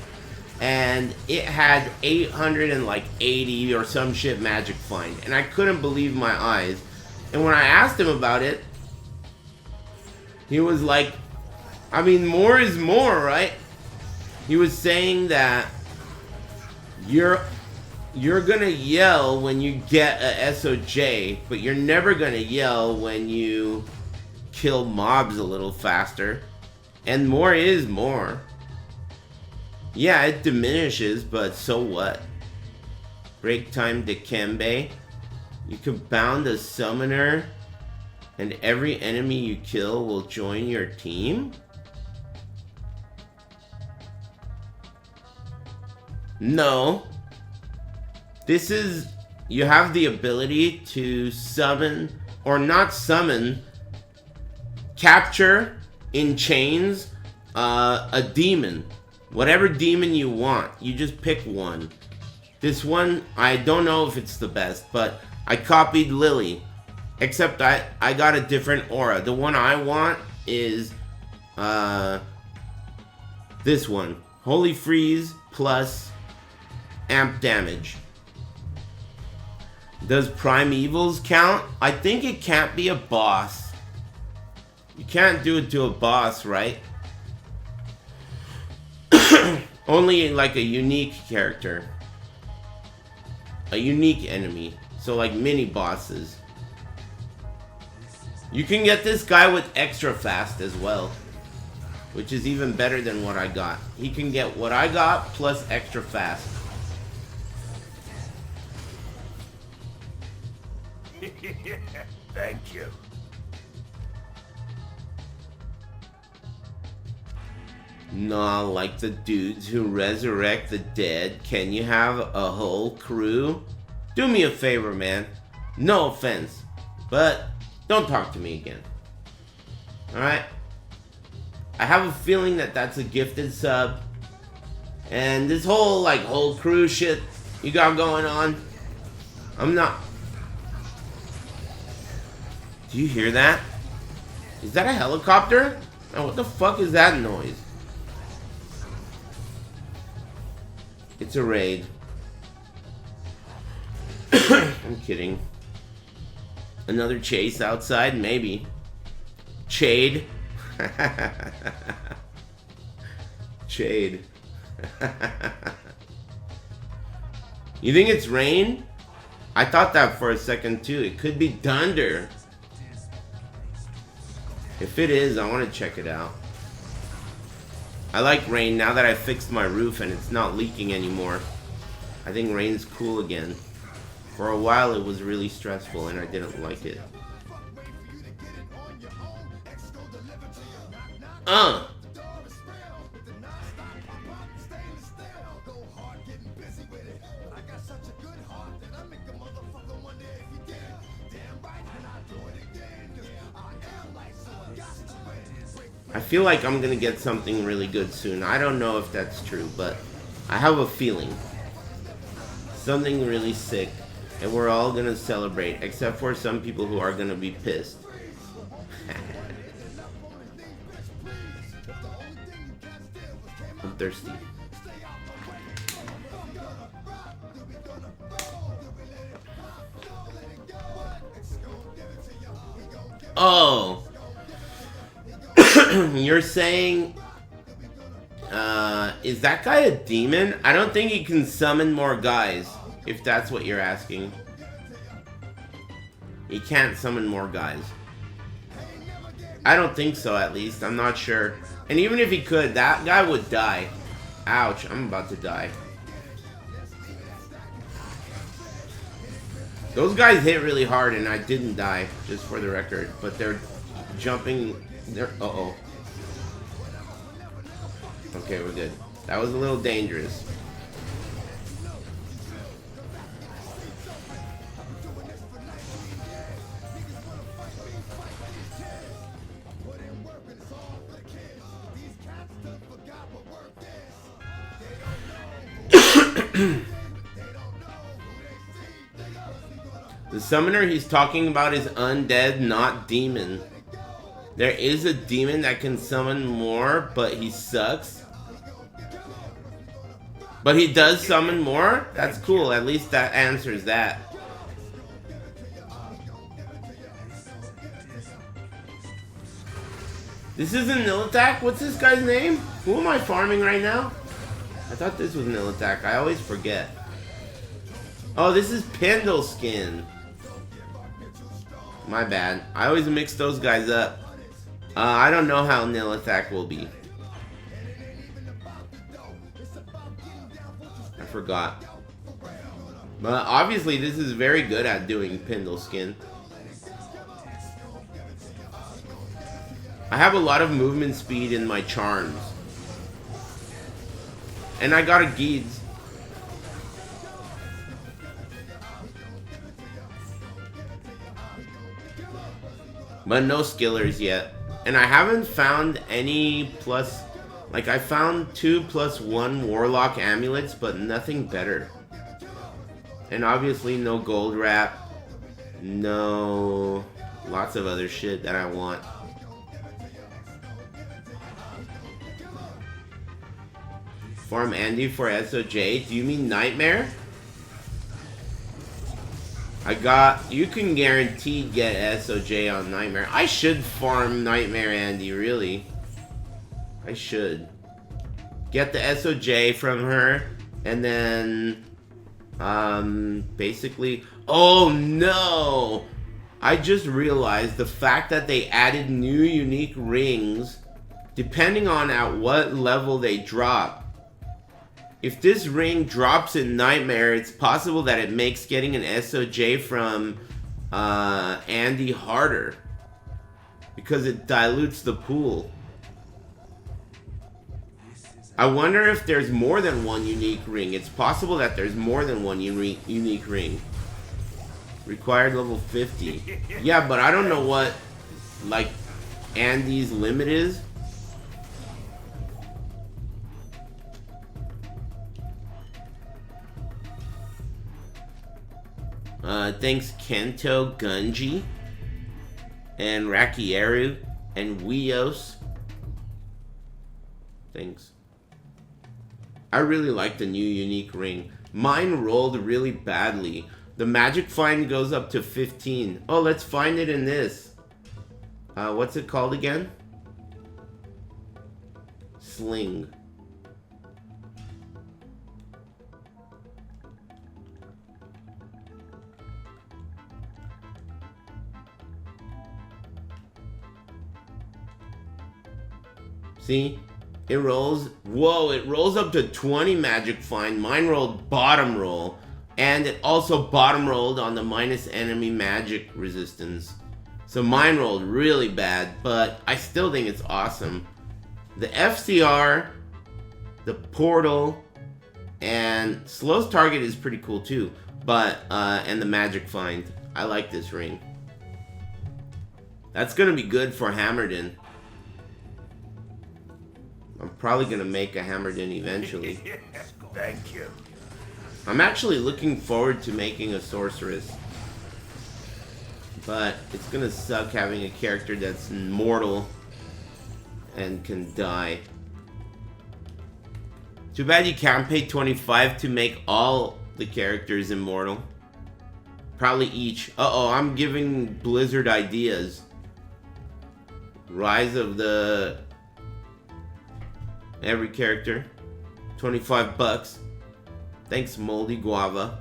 and it had 880 or some shit magic find, and I couldn't believe my eyes. And when I asked him about it, he was like, I mean, more is more, right? He was saying that you're gonna yell when you get a SOJ, but you're never gonna yell when you kill mobs a little faster. And more is more. Yeah, it diminishes, but so what? Break time Dikembe. You can bound a summoner, and every enemy you kill will join your team? No. This is, you have the ability to summon, or not summon, capture in chains a demon. Whatever demon you want, you just pick one. This one, I don't know if it's the best, but I copied Lily. Except I got a different aura. The one I want is this one. Holy Freeze plus amp damage. Does Primevals count? I think it can't be a boss. You can't do it to a boss, right? Only like a unique character. A unique enemy. So like mini bosses. You can get this guy with extra fast as well, which is even better than what I got. He can get what I got plus extra fast.
Thank you.
Nah, like the dudes who resurrect the dead, can you have a whole crew? Do me a favor, man. No offense, but don't talk to me again. Alright? I have a feeling that that's a gifted sub. And this whole, like, whole crew shit you got going on, I'm not... Do you hear that? Is that a helicopter? Oh, what the fuck is that noise? It's a raid. I'm kidding. Another chase outside? Maybe. Shade. Shade. You think it's rain? I thought that for a second too. It could be thunder. If it is, I want to check it out. I like rain now that I fixed my roof and it's not leaking anymore. I think rain's cool again. For a while it was really stressful and I didn't like it. I feel like I'm gonna get something really good soon. I don't know if that's true, but I have a feeling. Something really sick, and we're all gonna celebrate, except for some people who are gonna be pissed. I'm thirsty. Oh! You're saying, is that guy a demon? I don't think he can summon more guys, if that's what you're asking. He can't summon more guys. I don't think so, at least. I'm not sure. And even if he could, that guy would die. Ouch, I'm about to die. Those guys hit really hard and I didn't die, just for the record. But they're jumping... Uh-oh. Okay, we're good. That was a little dangerous. The summoner he's talking about is undead, not demon. There is a demon that can summon more, but he sucks. But he does summon more? That's cool. At least that answers that. This isn't Nilitak? What's this guy's name? Who am I farming right now? I thought this was Nilitak. I always forget. Oh, this is Pendleskin. My bad. I always mix those guys up. I don't know how Nilitak will be. I forgot. But obviously this is very good at doing Pendleskin. I have a lot of movement speed in my charms. And I got a Geeds. But no skillers yet. And I haven't found any plus... Like, I found 2+1 Warlock amulets, but nothing better. And obviously no gold wrap. No... Lots of other shit that I want. Farm Andy for SOJ? Do you mean Nightmare? You can guaranteed get SOJ on Nightmare. I should farm Nightmare Andy, really. I should. Get the SOJ from her, and then, basically... Oh, no! I just realized the fact that they added new unique rings, depending on at what level they drop. If this ring drops in Nightmare, it's possible that it makes getting an SOJ from Andy harder. Because it dilutes the pool. I wonder if there's more than one unique ring. It's possible that there's more than one unique ring. Required level 50. Yeah, but I don't know what, like, Andy's limit is. Thanks Kento Gunji. and Rakieru and Wios. Thanks. I really like the new unique ring. Mine rolled really badly. The magic find goes up to 15. Oh, let's find it in this. What's it called again? Sling. See? It rolls. Whoa, it rolls up to 20 magic find. Mine rolled bottom roll. And it also bottom rolled on the minus enemy magic resistance. So mine rolled really bad, but I still think it's awesome. The FCR, the portal, and Slow's target is pretty cool too. But, and the magic find. I like this ring. That's gonna be good for Hammerden. I'm probably gonna make a Hammerden eventually.
Thank you.
I'm actually looking forward to making a sorceress. But it's gonna suck having a character that's mortal and can die. Too bad you can't pay 25 to make all the characters immortal. Probably each. Uh-oh, I'm giving Blizzard ideas. Rise of the... every character. 25 bucks. Thanks, Moldy Guava.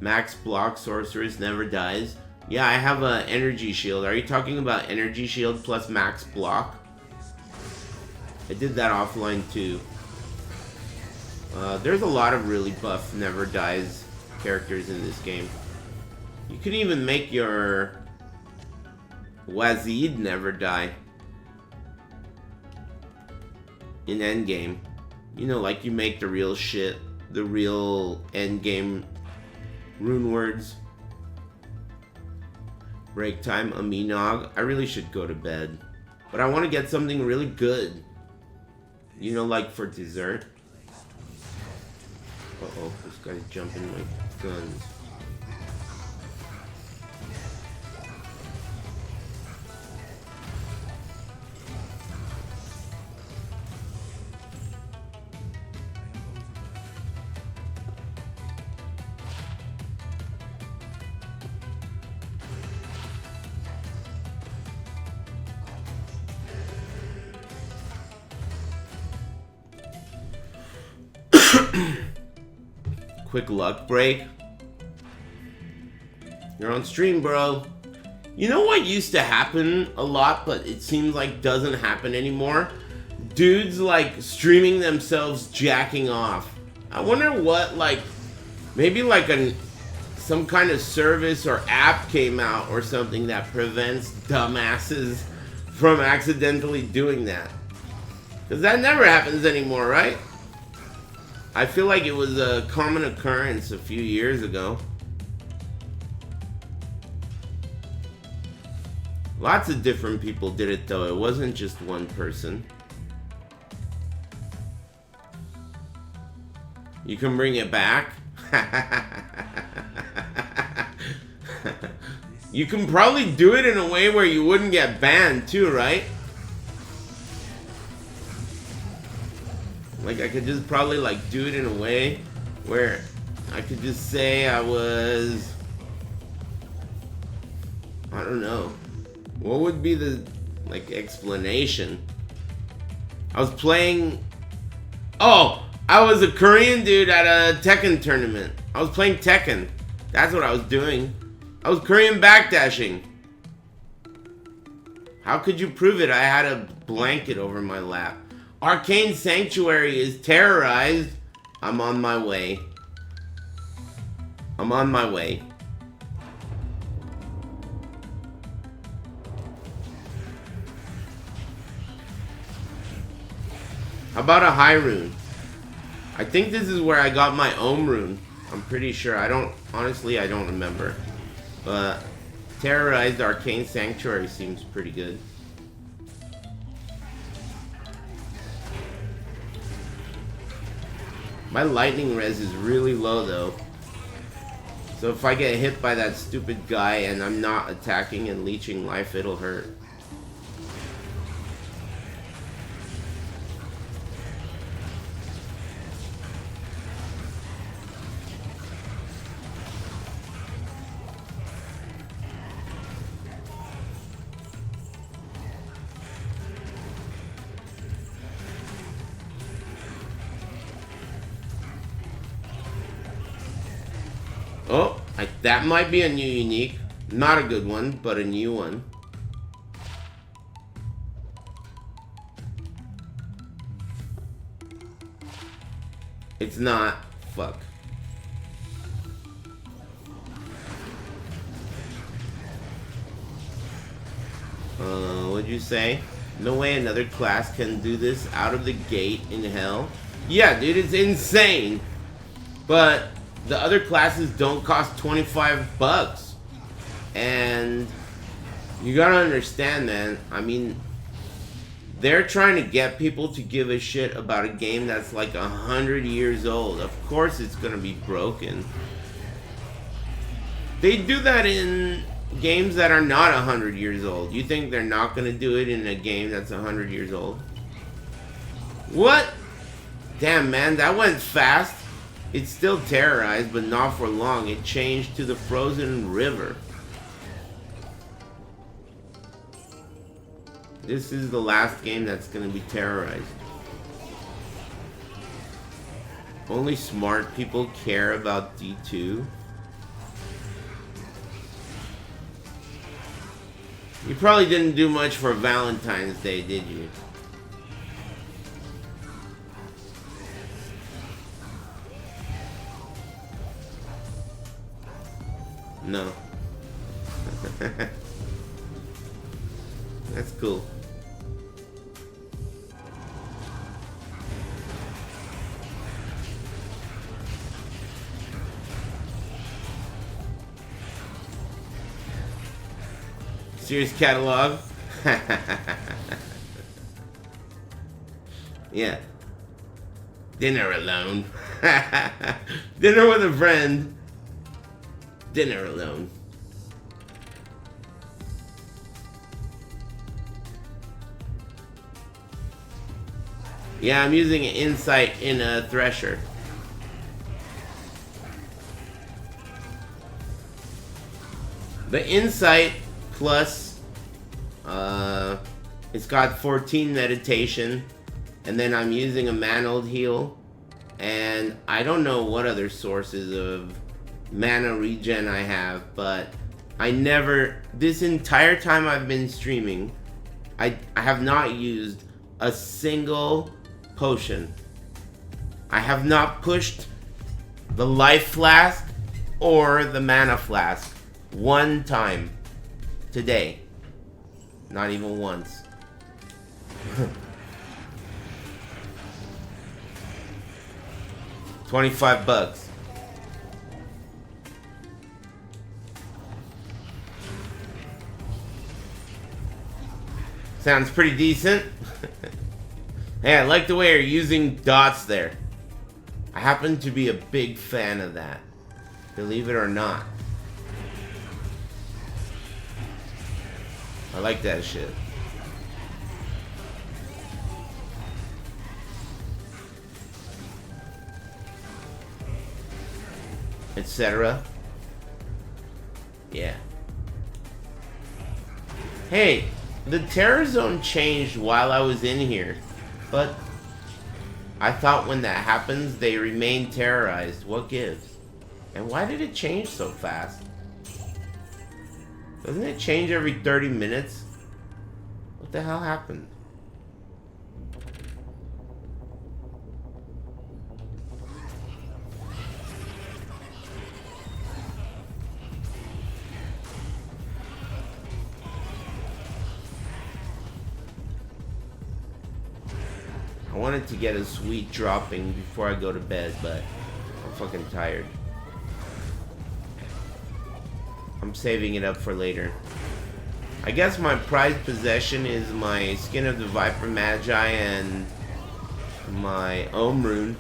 Max block sorceress never dies. Yeah, I have an energy shield. Are you talking about energy shield plus max block? I did that offline too. There's a lot of really buff never dies characters in this game. You can even make your Wazid never die in endgame. You know, like you make the real shit, the real endgame rune words. Break time, Aminog. I really should go to bed. But I want to get something really good. You know, like for dessert. Uh-oh, this guy's jumping my guns. Quick luck break. You're on stream, bro. You know what used to happen a lot, but it seems like doesn't happen anymore? Dudes like streaming themselves jacking off. I wonder what, like, maybe like some kind of service or app came out or something that prevents dumbasses from accidentally doing that. Because that never happens anymore, right? I feel like it was a common occurrence a few years ago. Lots of different people did it though. It wasn't just one person. You can bring it back. You can probably do it in a way where you wouldn't get banned too, right? Like, I could just probably, like, do it in a way where I could just say I was... I don't know. What would be the, like, explanation? I was playing... Oh! I was a Korean dude at a Tekken tournament. I was playing Tekken. That's what I was doing. I was Korean backdashing. How could you prove it? I had a blanket over my lap. Arcane Sanctuary is terrorized. I'm on my way. I'm on my way. How about a high rune? I think this is where I got my Ohm rune. I'm pretty sure. Honestly, I don't remember. But terrorized Arcane Sanctuary seems pretty good. My lightning res is really low though. So if I get hit by that stupid guy and I'm not attacking and leeching life, it'll hurt. Oh, that might be a new unique. Not a good one, but a new one. It's not. Fuck. What'd you say? No way another class can do this out of the gate in hell. Yeah, dude, it's insane. But the other classes don't cost 25 bucks. And you gotta understand, man. I mean, they're trying to get people to give a shit about a game that's like 100 years old. Of course it's gonna be broken. They do that in games that are not 100 years old. You think they're not gonna do it in a game that's 100 years old? What? Damn, man, that went fast. It's still terrorized, but not for long. It changed to the frozen river. This is the last game that's gonna be terrorized. Only smart people care about D2. You probably didn't do much for Valentine's Day, did you? No. That's cool. Series catalog. Yeah. Dinner alone. Dinner with a friend. Dinner alone. Yeah, I'm using an insight in a thresher. The insight plus it's got 14 meditation, and then I'm using a mantled heal, and I don't know what other sources of mana regen I have, but I never, this entire time I've been streaming, I have not used a single potion. I have not pushed the life flask or the mana flask one time today. Not even once. 25 bucks. Sounds pretty decent. Hey, I like the way you're using dots there. I happen to be a big fan of that. Believe it or not. I like that shit. Etc. Yeah. Hey, the terror zone changed while I was in here, but I thought when that happens, they remain terrorized. What gives? And why did it change so fast? Doesn't it change every 30 minutes? What the hell happened? I wanted to get a sweet dropping before I go to bed, but I'm fucking tired. I'm saving it up for later. I guess my prized possession is my Skin of the Viper Magi and my Ohm Rune.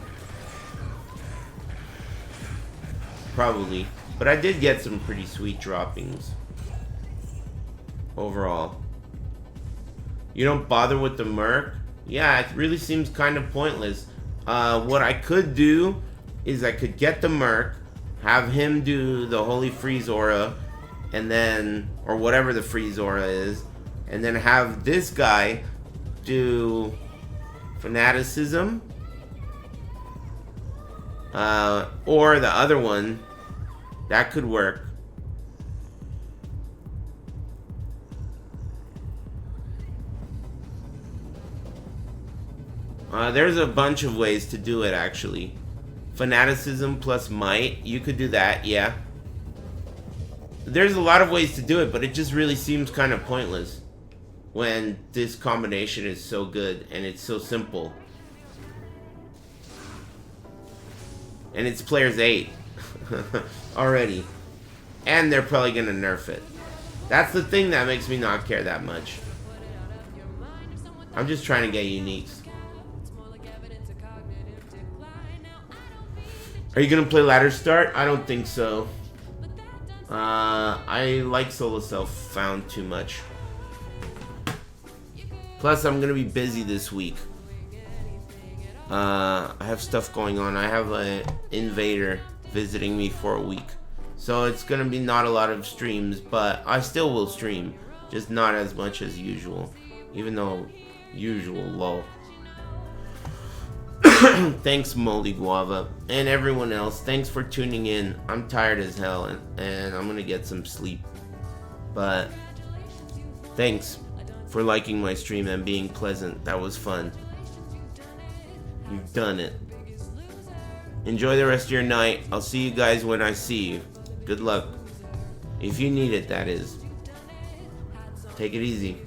Probably. But I did get some pretty sweet droppings. Overall. You don't bother with the Merc? Yeah, it really seems kind of pointless. What I could do is I could get the Merc, have him do the Holy Freeze Aura, and then, or whatever the Freeze Aura is, and then have this guy do Fanaticism, or the other one. That could work. There's a bunch of ways to do it, actually. Fanaticism plus Might, you could do that, yeah. There's a lot of ways to do it, but it just really seems kind of pointless when this combination is so good and it's so simple. And it's players 8 already. And they're probably gonna nerf it. That's the thing that makes me not care that much. I'm just trying to get uniques. Are you gonna play ladder start? I don't think so. I like solo self-found too much. Plus, I'm gonna be busy this week. I have stuff going on. I have an invader visiting me for a week. So it's gonna be not a lot of streams, but I still will stream. Just not as much as usual. Even though usual, lol. Thanks, Moldy Guava, and everyone else. Thanks for tuning in. I'm tired as hell, and I'm gonna get some sleep. But thanks for liking my stream and being pleasant. That was fun. You've done it. Enjoy the rest of your night. I'll see you guys when I see you. Good luck. If you need it, that is. Take it easy.